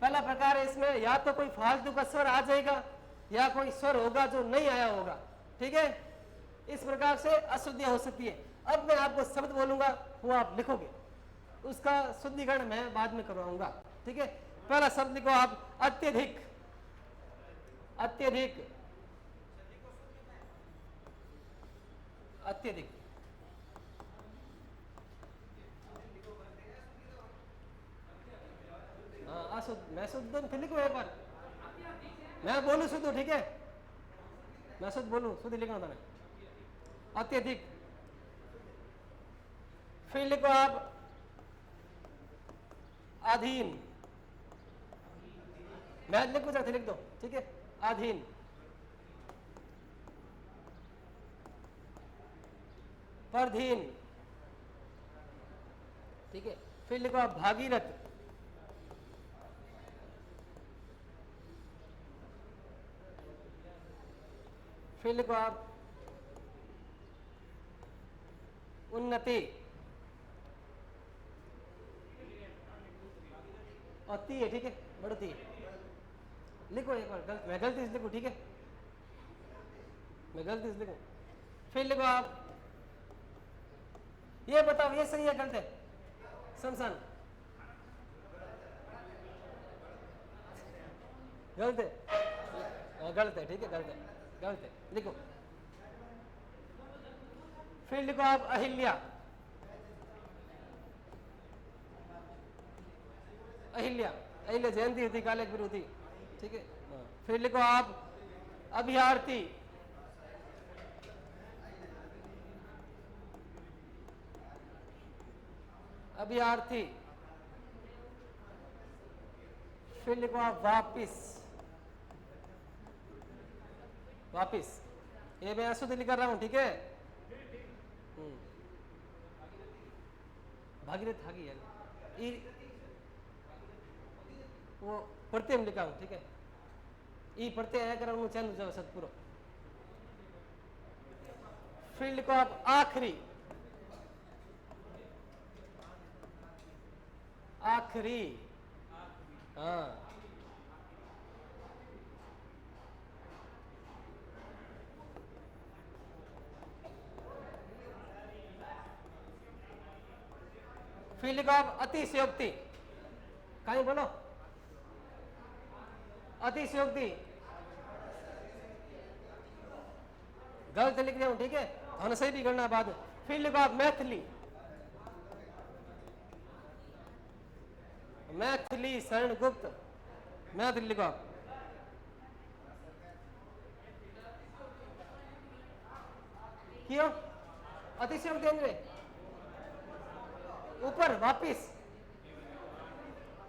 Speaker 1: पहला प्रकार है इसमें, या तो कोई फालतू का स्वर आ जाएगा या कोई स्वर होगा जो नहीं आया होगा, ठीक है। इस प्रकार से अशुद्धियां हो सकती है। अब मैं आपको शब्द बोलूंगा, वो आप लिखोगे, उसका शुद्धिकरण मैं बाद में करवाऊंगा, ठीक है। पहला शब्द लिखो आप, अत्यधिक। अत्यधिक अत्यधिक। हाँ अशुद्ध, मैं शुद्ध फिर लिखो एक बार, मैं बोलूं शुद्ध, ठीक है, मैं शुद्ध बोलूं, शुद्ध लिखना था मैं, अत्यधिक। फिर लिखो आप अधीन, मैं लिखो चाहते लिख दो, ठीक है, अधीन। परधीन, ठीक है। फिर लिखो आप भागीरथ, फिर लिखो आप उन्नति, अति है, ठीक है, बढ़ती। लिखो एक बार, गलत, मैं गलती से लिखूं, ठीक है, मैं गलती से लिखूं। फिर लिखो आप, ये बताओ ये सही है गलत है? शमशान गलत है, गलत है, ठीक है, गलत है, गलत है, लिखो। फिर लिखो आप अहिल्या, अहिल्या, अहिल्या जयंती थी, काले गुरु थी, ठीक है। फिर लिखो आप अभ्यार्थी, अभ्यार्थी। फिर लिखो आप वापिस, वापिस, ये मैं अशुद्ध लिख रहा हूं, ठीक है। भागीरथ भागी है, वो प्रत्यय में लिखा हूं, ठीक है, ई प्रत्यय आया कर चंद जाओ सतपुरो। फिर लिखो आप आखिरी, आखिरी, हाँ। फिर लिखो आप अतिशयोक्ति, कहीं बोलो, अतिशयोक्ति, गलत लिख रहा हूं, ठीक है, हमने सही भी करना बाद। फिर लिखो आप मैथिली, मैथिली शरण गुप्त, मैथिली लिखो आप। क्यों अतिशयोक्ति अंदर ऊपर वापिस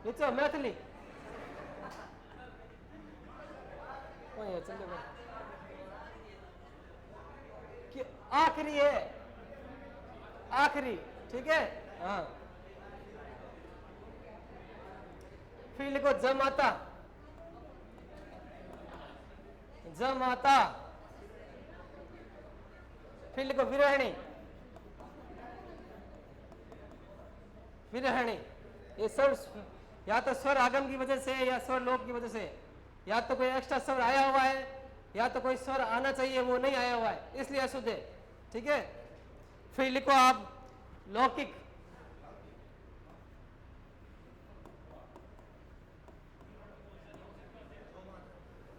Speaker 1: नीचे मैथिली, आखिरी है, आखिरी, ठीक है, हाँ। फिर लिखो जमाता, जमाता। फिर लिखो विरहणी, विरहणी। ये स्वर या तो स्वर आगम की वजह से या स्वर लोप की वजह से, या तो कोई एक्स्ट्रा स्वर आया हुआ है या तो कोई स्वर आना चाहिए वो नहीं आया हुआ है, इसलिए अशुद्ध है, ठीक है। फिर लिखो आप लौकिक,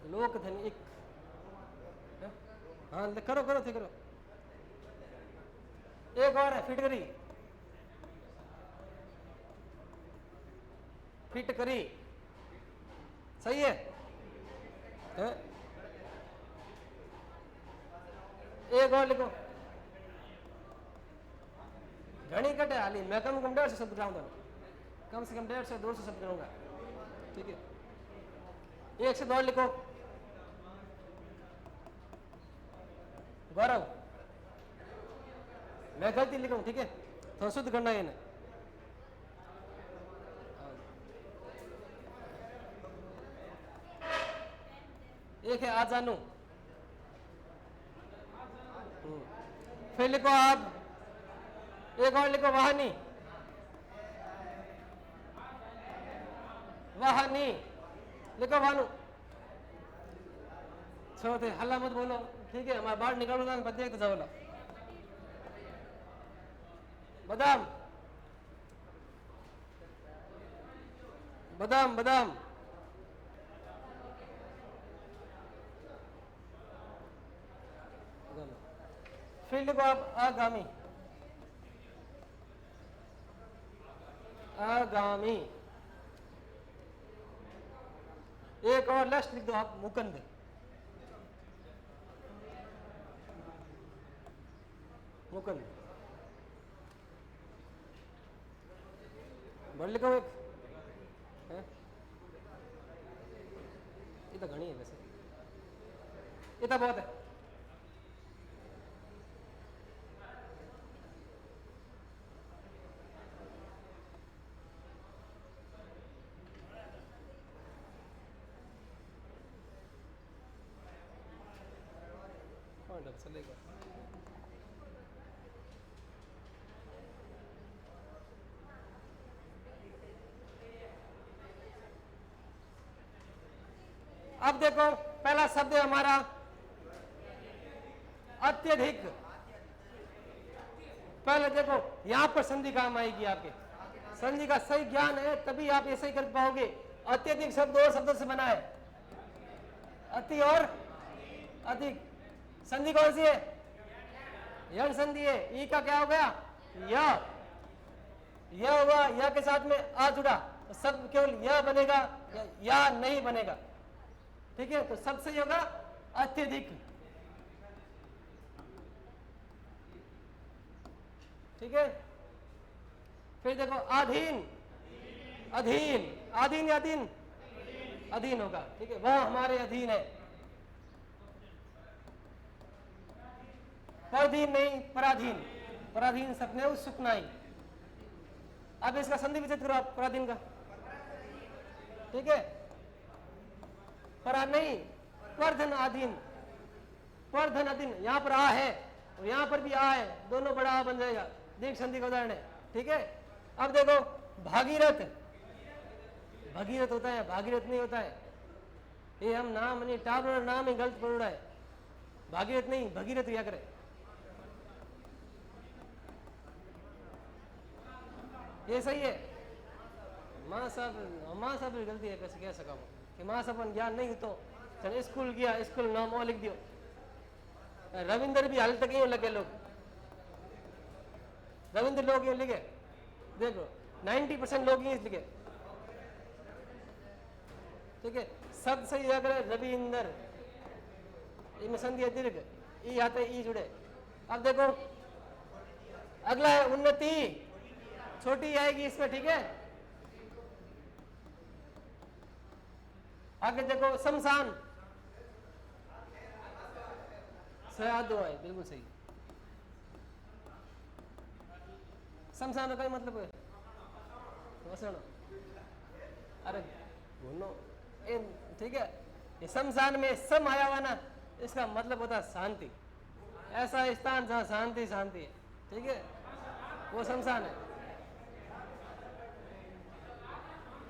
Speaker 1: लोक धनिक, हाँ करो करो करो। एक और है फिटकरी, फिटकरी, सही है? एक और लिखो, घनी कटे हाली, मैं कम से कम 150 शब्द कराऊंगा, कम से कम 150-200 शब्द करूंगा, ठीक है। एक से और लिखो, गौरव, मैं गलती लिखूं, ठीक है, तो शुद्ध करना है ना। एक है आजानू, फिर लिखो आप, एक और लिखो वाहनी, वाहनी लिखो, वाहनू। छोटे हल्ला मत बोलो, ठीक है, हमारा बाहर निकालो ना, बच्चे तो जाओ। बादाम, बादाम, बादाम, फिर लिखो आप आगामी, आगामी। एक और लास्ट लिख दो आप, मुकंद, मुकंद। बढ़ लिखो एक है? ये तो घनी है वैसे, ये तो बहुत है। चलेगा। अब देखो पहला शब्द है हमारा अत्यधिक। पहले देखो यहां पर संधि काम आएगी आपके, संधि का सही ज्ञान है तभी आप ऐसे ही कर पाओगे। अत्यधिक शब्द और शब्दों से बना है, अति और अधिक। संधि कौन सी है? यण संधि है। ई का क्या हो गया? या हुआ, या के साथ में आ जुड़ा, तो शब्द केवल यह बनेगा या नहीं बनेगा। ठीक है, तो शब्द सही होगा अत्यधिक। ठीक है, फिर देखो अधीन, अधीन, अधीन या अधीन, अधीन होगा। ठीक है, वह हमारे अधीन है। पराधीन नहीं, पराधीन, पराधीन सपने उस सुखनाई। अब इसका संधि विच्छेद करो आप पराधीन का। ठीक है, परा नहीं, परधन अधीन, परधन अधीन। यहां पर आ है और यहां पर भी आ है, दोनों बड़ा आ बन जाएगा। दीर्घ संधि का उदाहरण है। ठीक है, अब देखो भागीरथ, भगीरथ होता है, भागीरथ नहीं होता है। ये हम नाम नहीं, टावर नाम ही गलत पड़ रहा है। भागीरथ नहीं, भगीरथ क्या करे। ये सही है। माँ साहब की गलती है, कैसे कह सका कि माँ साहब ज्ञान नहीं तो चल स्कूल गया, स्कूल नाम और लिख दियो। रविंद्र भी हाल तक ही लगे लोग, रविंद्र लोग ये लिखे, देखो 90% लोग ही लिखे। ठीक है, शब्द सही अगर रविंदर, इनमें संधि दीर्घ, ई आते ई जुड़े। अब देखो अगला है उन्नति, छोटी आएगी इसमें। ठीक है, आगे देखो शमशान, सयादो है, बिल्कुल सही। शमशान का मतलब है वसण, अरे भूनो। ठीक है, ये शमशान में सम आया हुआ ना, इसका मतलब होता है शांति। ऐसा स्थान जहाँ शांति शांति है। ठीक है, वो शमशान है।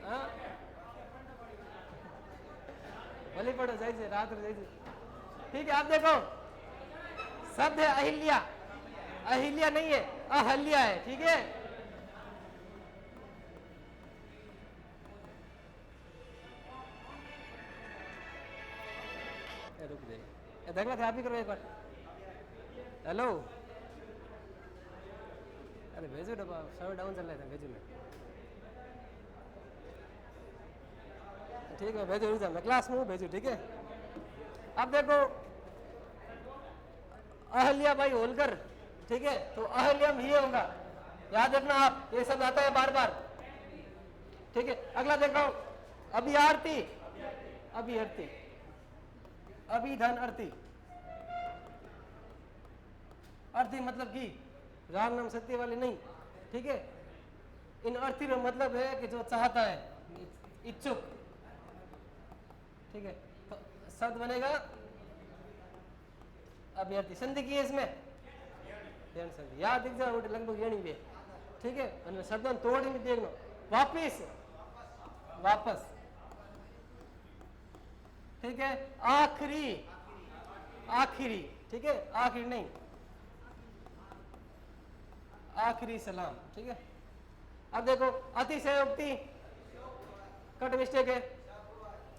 Speaker 1: हाँ, भले पड़ो जाइए, रात में जाइए। ठीक है, आप देखो शब्द है अहिल्या, अहिल्या नहीं है, अहल्या है। ठीक है, रुक जाइए, देखना था आप ही करो एक बार। हेलो, अरे भेजो डब्बा, सर्वर डाउन चल रहा था, भेजो मैं। ठीक है, भेजो, रुक जा, मैं क्लास में हूँ, भेजो। ठीक है, अब देखो अहल्या बाई होलकर। ठीक है, तो अहल्या में ये होगा, याद रखना आप, ये सब आता है बार बार। ठीक है, अगला देखो अभियार्थी, अभियार्थी, अभिधन अर्थी। अर्थी मतलब कि राम नाम सत्य वाले नहीं। ठीक है, इन अर्थी का मतलब है कि जो चाहता है, इच्छुक। ठीक है, तो शब्द बनेगा अभ्यर्थी। संधि की है इसमें संधि, याद दिख जाओ लगभग ये नहीं भी। ठीक है, शब्द तोड़ नहीं देखना। वापिस, वापस। ठीक है, आखिरी, आखिरी। ठीक है, आखिरी नहीं, आखिरी सलाम। ठीक है, अब देखो अतिशयोक्ति, कट मिस्टेक है।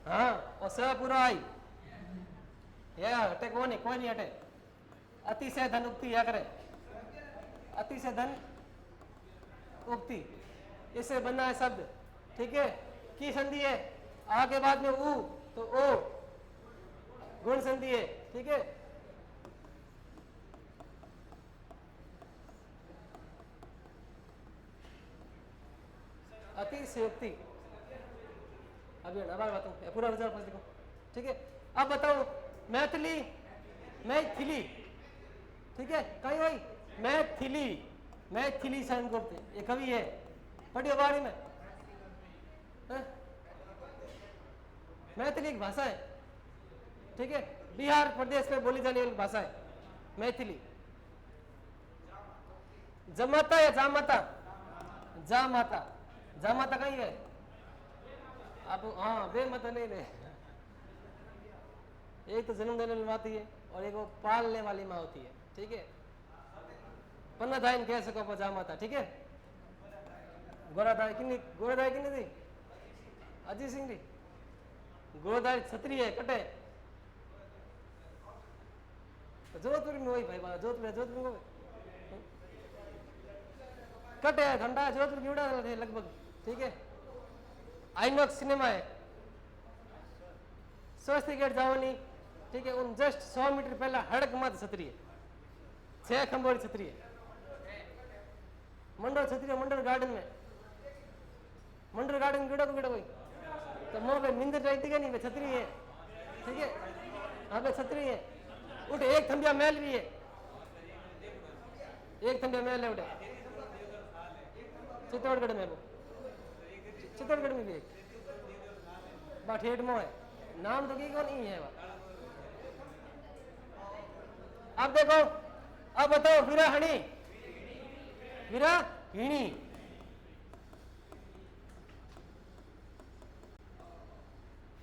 Speaker 1: हाँ, और स पूरा आई, या हटे कोई नहीं, कोई नहीं हटे। अतिशय धन उक्ति या करे, अतिशय धन उक्ति, इससे बना है शब्द, ठीक है। की संधि है, आ के बाद में उ तो ओ गुण संधि है, ठीक है। अतिशयोक्ति, अभी आभार बताऊं पूरा रिजल्ट देखो, ठीक है। अब बताओ मैथिली, मैथिली, ठीक है। कहीं भाई मैथिली, मैथिली सहन करते, ये कवि है, पढ़ियो बारे में। मैथिली एक भाषा है, ठीक है, बिहार प्रदेश में बोली जाने वाली भाषा है मैथिली। जमाता या जामाता, जामाता, जामाता कहीं है आप, हाँ बे मत नहीं ले, एक तो जन्म देने वाली माँ होती है और एक वो पालने वाली माँ होती है, ठीक है। पन्नाधाइन कह सको जामाता, ठीक है। गोराधारी किन्नी, गोराधारी किन्नी थी, अजीत सिंह जी। गोराधारी क्षत्रिय है, कटे जोधपुर में वही भाई, जोधपुर, जोधपुर में कटे है, ठंडा जोधपुर की उड़ा थे लगभग, ठीक है। आइनॉक्स सिनेमा है, स्वस्ति गेट जाओ नहीं, ठीक है। उन जस्ट 100 मीटर पहला हड़क मत क्षत्रिय, 6 खंबोड़ी क्षत्रिय, मंडल क्षत्रिय, मंडल गार्डन में, मंडल गार्डन गिड़ा को गिड़ा कोई तो मोह पे निंदर रहती है नहीं, छतरी है, ठीक है। हाँ पे छतरी है, उठे एक थंबिया महल भी है, एक थंबिया महल है उठे चित्तौड़गढ़ में, वो चित्तौड़गढ़ में भी एक बाठेट मोह है, नाम तो की कौन नहीं है वह। अब देखो, अब बताओ विराहणी, विराहिणी,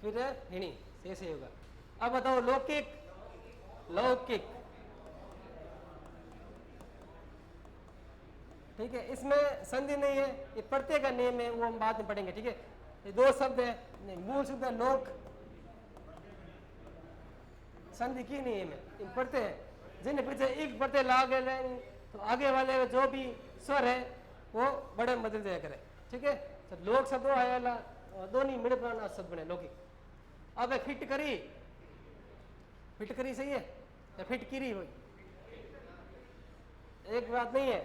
Speaker 1: विराहिणी से होगा। अब बताओ लौकिक, लौकिक, ठीक है। इसमें संधि नहीं है, ये प्रत्यय का नियम है, वो हम बाद में पढ़ेंगे, ठीक है। ये दो शब्द है, नहीं मूल शब्द है लोक, संधि की नियम है, इन प्रत्यय है, जिन्हें पीछे एक प्रत्यय लागे तो आगे वाले जो भी स्वर है वो बड़े में बदल जाया करे, ठीक है। तो लोक शब्द आया दोनों मिल पुराना शब्द बने लौकिक। अब फिट करी, फिट करी सही है या फिट किरी हुई, एक बात नहीं है,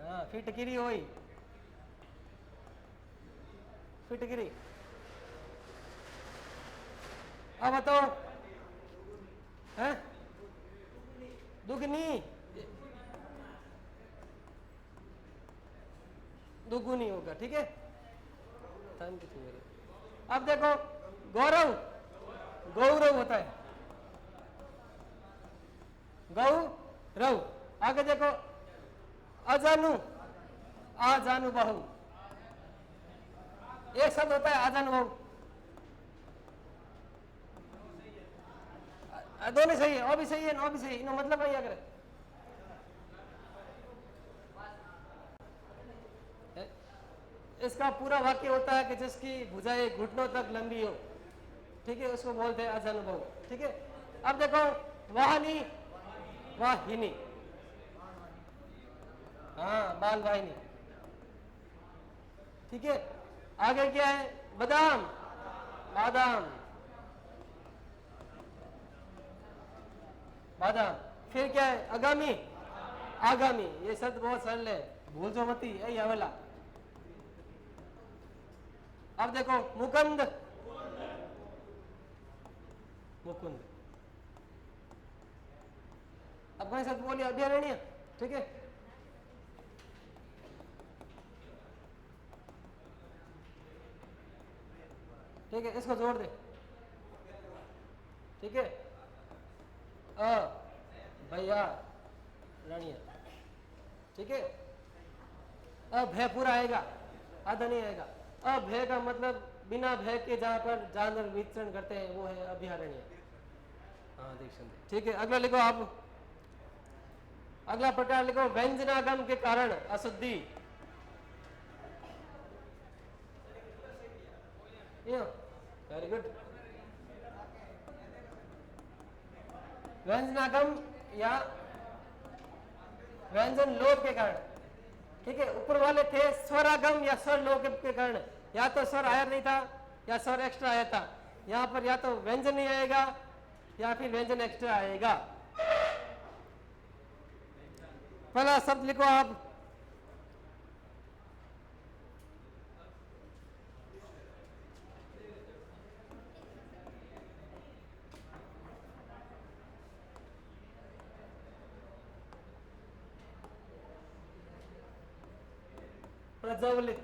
Speaker 1: हाँ फिट किरी हुई, फिट किरी। अब बताओ है दुगनी, दुगुनी होगा, ठीक है। अब देखो गौरव, गौरव होता है, गौरव। आगे देखो अजानु, आजानु बहु, एक शब्द होता है आजानु बहु, दोनों सही है, और भी सही है, और भी सही है, मतलब नहीं अगर इसका पूरा वाक्य होता है कि जिसकी भुजाएं घुटनों तक लंबी हो, ठीक है, उसको बोलते हैं अजानुभव, ठीक है। अब देखो वाहनी, वाहिनी, हाँ बाल वाहिनी, ठीक है। आगे क्या है बादाम, बादाम, बादाम। फिर क्या है आगामी, आगामी, ये शब्द बहुत सरल है, भूल जो मती, यही हवेला। अब देखो मुकुंद, मुकुंद। अब कहीं शब्द बोलिए अभ्यारण्य, ठीक है। ठीक है, इसको जोड़ दे, ठीक है। भैया रानिया, ठीक है। भय पूरा आएगा, आधा नहीं आएगा। अभय का मतलब बिना भय के जहां पर जानवर विचरण करते हैं वो है अभयारण्य, हाँ देख सकते, ठीक है। अगला लिखो आप, अगला प्रकार लिखो व्यंजनागम के कारण अशुद्धि, वेरी गुड। व्यंजनागम या व्यंजन लोप के कारण, ठीक है। ऊपर वाले थे स्वरागम या स्वर लोप के कारण, या तो स्वर आया नहीं था या स्वर एक्स्ट्रा आया था। यहां पर या तो व्यंजन नहीं आएगा या फिर व्यंजन एक्स्ट्रा आएगा। पहला शब्द लिखो आप, प्रज्वलित।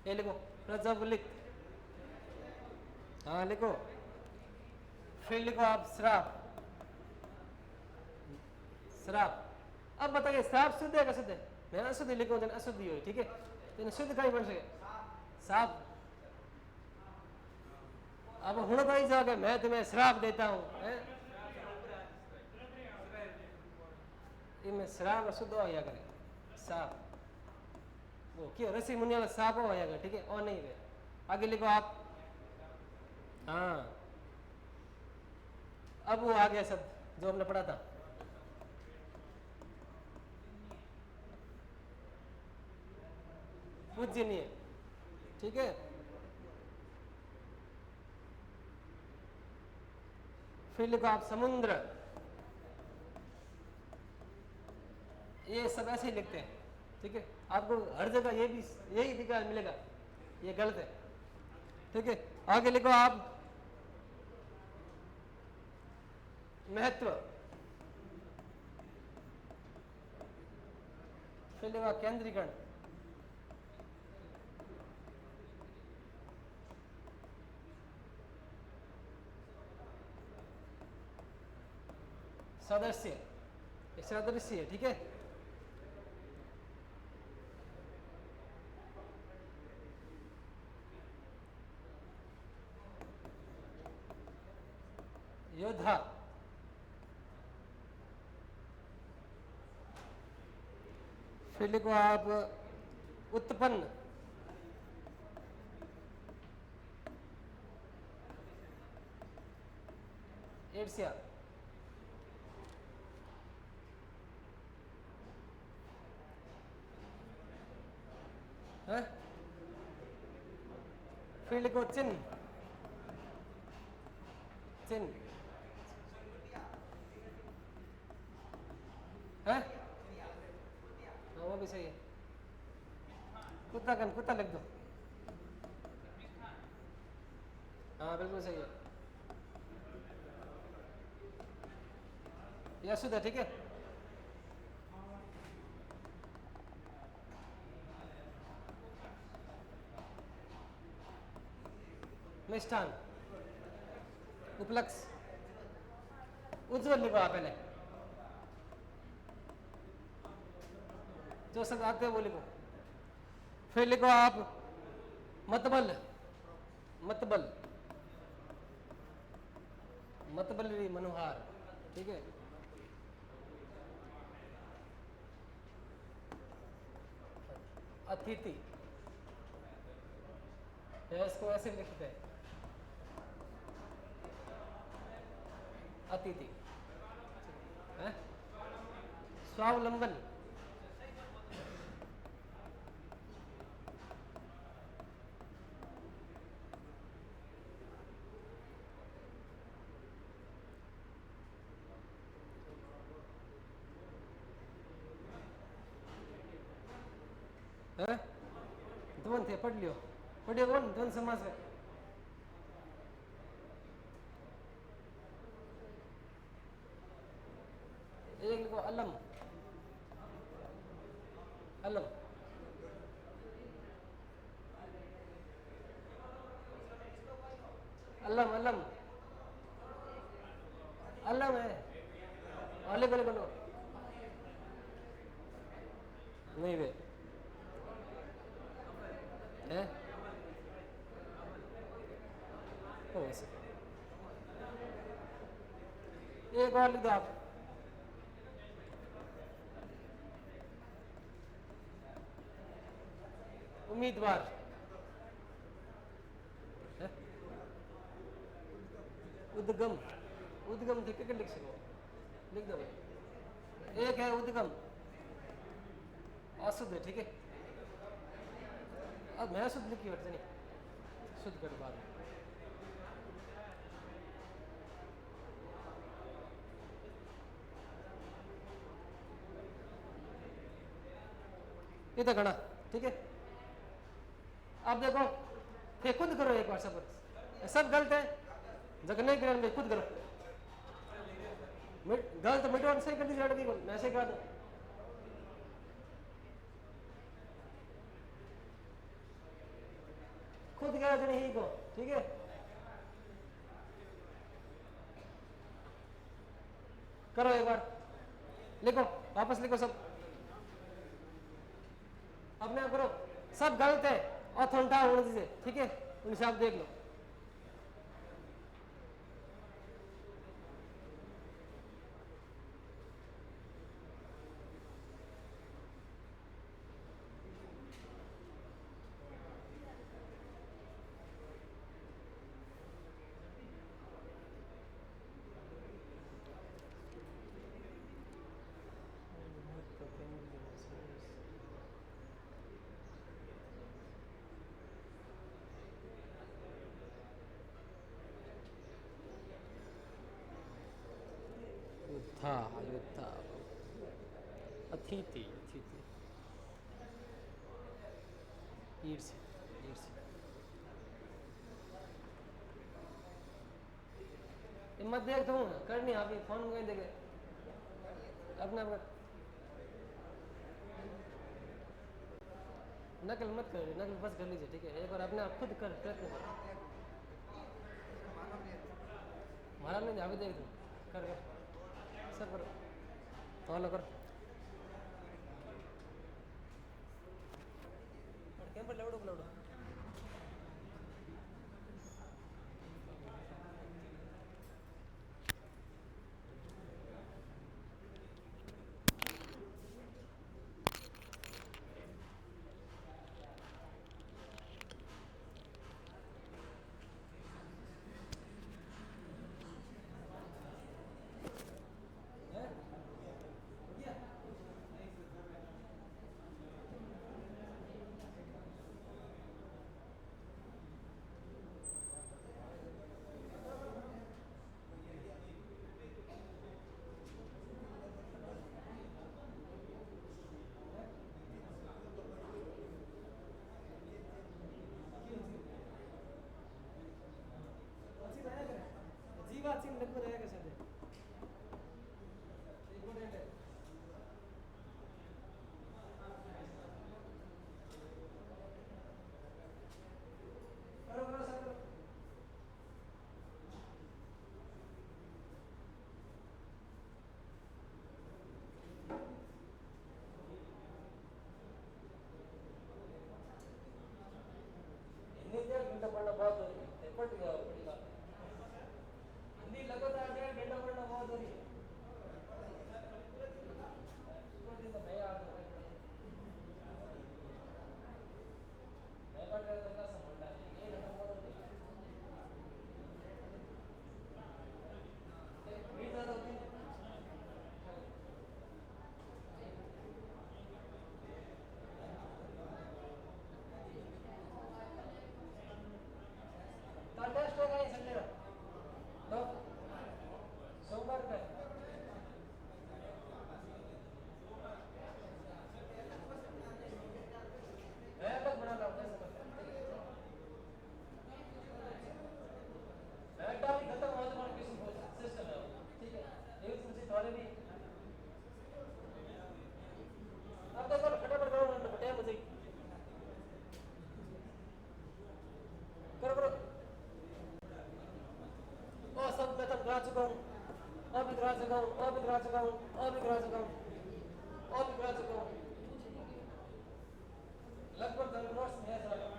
Speaker 1: ये लिखो प्रज्वलित, हाँ लिखो। फिर लिखो आप श्राप, श्राप। अब बताइए श्राप शुद्ध है का शुद्ध है? मैं अशुद्ध लिखो जन अशुद्धि हो, ठीक है। तो शुद्ध कहीं बन सके श्राप। अब हूं तो ही जाओगे मैं तुम्हें श्राप देता हूं, में श्राप अशुद्ध हो करे साप, वो क्यों ऋषि मुनि वाला साप हो जाएगा, ठीक है। और नहीं वे आगे लिखो आप, हाँ। अब वो आ गया शब्द जो हमने पढ़ा था, पूजनीय, ठीक है। फिर लिखो आप समुद्र। ये सब ऐसे ही लिखते हैं, ठीक है। आपको हर जगह ये भी यही दिखा मिलेगा, ये गलत है, ठीक है। आगे लिखो आप महत्व। फिर लिखो केंद्रीकरण, सदस्य, सदृश्य है, ठीक है। योद्धा, फिर लिखो आप उत्पन्न, ईर्ष्या, है। फिर लिखो चिन्ह, चिन्ह है, वो भी सही है। कुत्ता कन कुत्ता लिख दो, हाँ बिल्कुल सही है, यह शुद्ध है, ठीक है। मिष्ठान, उपलक्ष, उज्जवल लिखो आप पहले, जो शब्द आते हैं वो लिखो। फिर लिखो आप मतबल, मतबल, मतबली मनोहार, ठीक है। अतिथि, इसको ऐसे लिखते हैं अतिथि, है। स्वावलंबन, है। द्वंद थे, पढ़ लियो, पढ़ियो कौन द्वंद समास में। एक लिखो अलम, अलम, अलम, अलम, अलम है, अलग अलग बनो नहीं वे, है। एक और लिख दो आप, उम्मीदवार, है। उद्गम, उद्गम थे क्या लिख सको, लिख दो भाई। एक है उद्गम अशुद्ध है, ठीक है। अब मैं शुद्ध लिखी हट नहीं, शुद्ध कर बाद में। ये तो घना, ठीक है। अब देखो फिर खुद करो एक बार सब गलत है, जगह नहीं गिरन में खुद करो। गलत मिटवान सही कर दीजिए लड़की को, मैं ऐसे करा दूं। खुद करा देने ही को, ठीक है। करो एक बार, लिखो वापस लिखो सब अपने आप करो। सब गलत है और थोड़ा होने दीजिए, ठीक है। उनसे आप देख लो। युद्धा युद्धा अतिथि अतिथि ईर्ष्या ईर्ष्या हिम्मत देख दूँ करनी आप फोन में देखे अपना नकल मत कर, नकल बस कर लीजिए, ठीक है। एक बार अपने आप खुद कर प्रयत्न करो। हमारा नहीं अभी देख दूँ, कर सब करो, फॉलो करो। कैंपर लौड़ो लौड़ो जीवा चिन्ह लग रहेगा सर। करो करो सब करो। हिंदी डेढ़ घंटा पढ़ना बहुत हो रही है, पढ़ गया बड़ी बात है। हिंदी लगातार 1.5 घंटा पढ़ना बहुत हो रही है। टेस्ट होगा ये संडे का, तो सोमवार का मैं अलग बना रहा हूँ। बैठा भी खत्म हो जाए किसी सिस्टम है, ठीक है। ये तुमसे थोड़े भी अब तो फटाफट करो ना, टाइम हो जाएगी। करो करो। ओ सब मैं तो गिरा चुका हूँ, और भी गिरा चुका हूँ, और भी गिरा चुका हूँ, और भी गिरा चुका हूँ, और भी गिरा चुका हूँ। लगभग नोट्स में है सारा।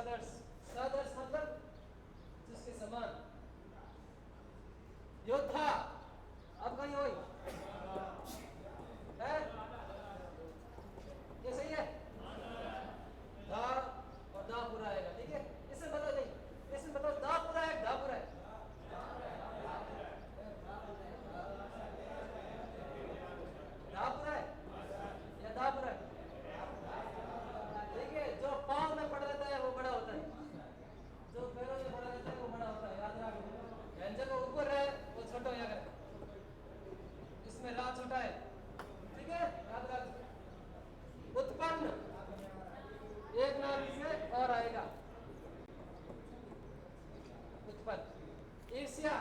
Speaker 1: सादर्श, सादर्श मतलब जिसके समान। योद्धा, अब कहीं होई है, ये सही है। धा और दा पूरा आएगा, ठीक है। इसमें बताओ नहीं, इसमें बताओ दा पूरा है, धा पूरा है। धा पूरा है या दा पूरा है? देखिए, जो पाँव में पड़ रहता है वो बड़ा होता है, जो पैरों में पड़ा रहता है वो बड़ा होता है, याद रखो। व्यंजन को ऊपर है वो छोटा हो जाएगा, इसमें रा छोटा है, ठीक है, याद रखो। उत्पन्न, एक नाम इसमें और आएगा, उत्पन्न। ईर्ष्या,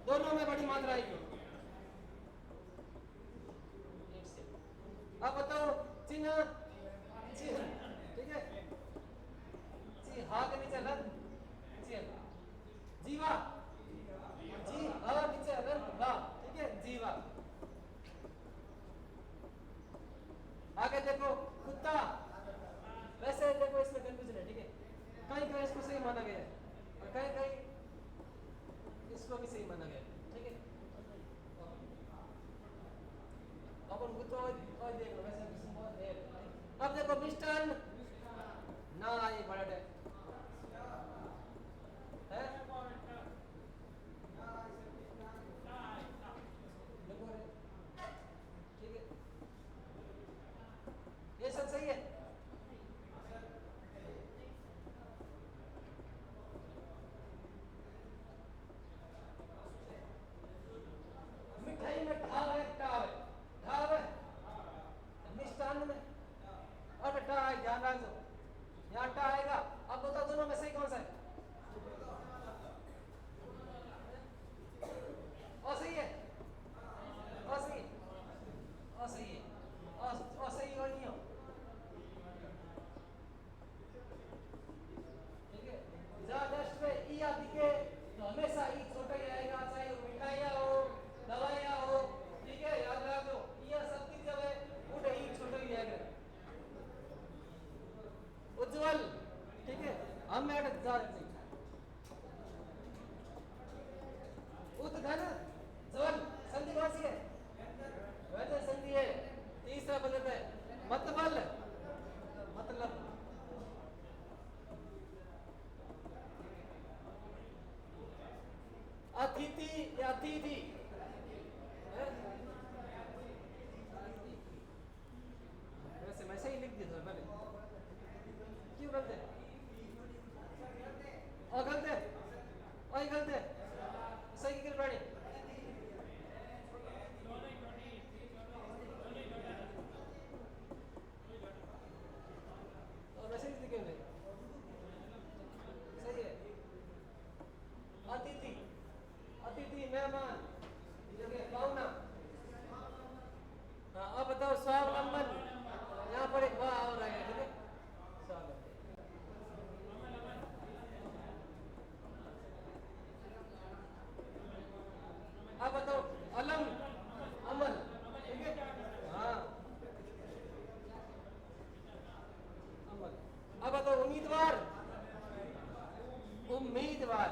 Speaker 1: दोनों में बड़ी मात्रा आएगी। अब बताओ चिन्ह, चिन्ह, ठीक है। हा के नीचे लन, चिन्ह। जीवा, जी हा नीचे लन वा, ठीक है, जीवा। आगे देखो कुत्ता, वैसे देखो इसमें कंफ्यूजन है, ठीक है। कहीं कहीं इसको सही माना गया है और कहीं कहीं इसको भी सही माना गया है, ठीक है। अपन कुत्ता और देख लो, वैसे अब देखो मिष्टान ना ये बड़ा है, ठीक है, ये सब सही है। मिठाई में ढाल है, टाव है, ढाल है। मिष्टान में और टा है, ध्यान रखो यहाँ टा आएगा। अब बताओ दोनों में सही कौन सा है? असही है, असही, असही है, असही और नहीं हो, ठीक है। जहाँ दस्ट में ई आती के तो हमेशा ई छोटा ही आएगा, चाहे वो मिठाइयाँ हो, दवाइयाँ हो, ठीक है, याद रखो। यह सब की जब है उठे ई छोटा ही आएगा। उज्जवल, ठीक है, हम में जा रहे उद्घन, ज्वल, संधि कौन सी है? व्यंजन संधि है। तीसरा बदलता है मतबल, मतलब। अतिथि या अतिथि, वैसे मैं सही लिख दिया था मैंने, क्यों गलत है? और गलत है, और गलत है, सही की प्राणी। और वैसे ही लिखे हुए सही है। अतिथि, अतिथि मेहमान, पाहुना। हाँ, अब बताओ स्वावलंबन, यहाँ पर एक वाह और आएगा, ठीक है। अब बताओ अलम, अमल, ठीक है, हाँ, अमल। अब बताओ उम्मीदवार, उम्मीदवार,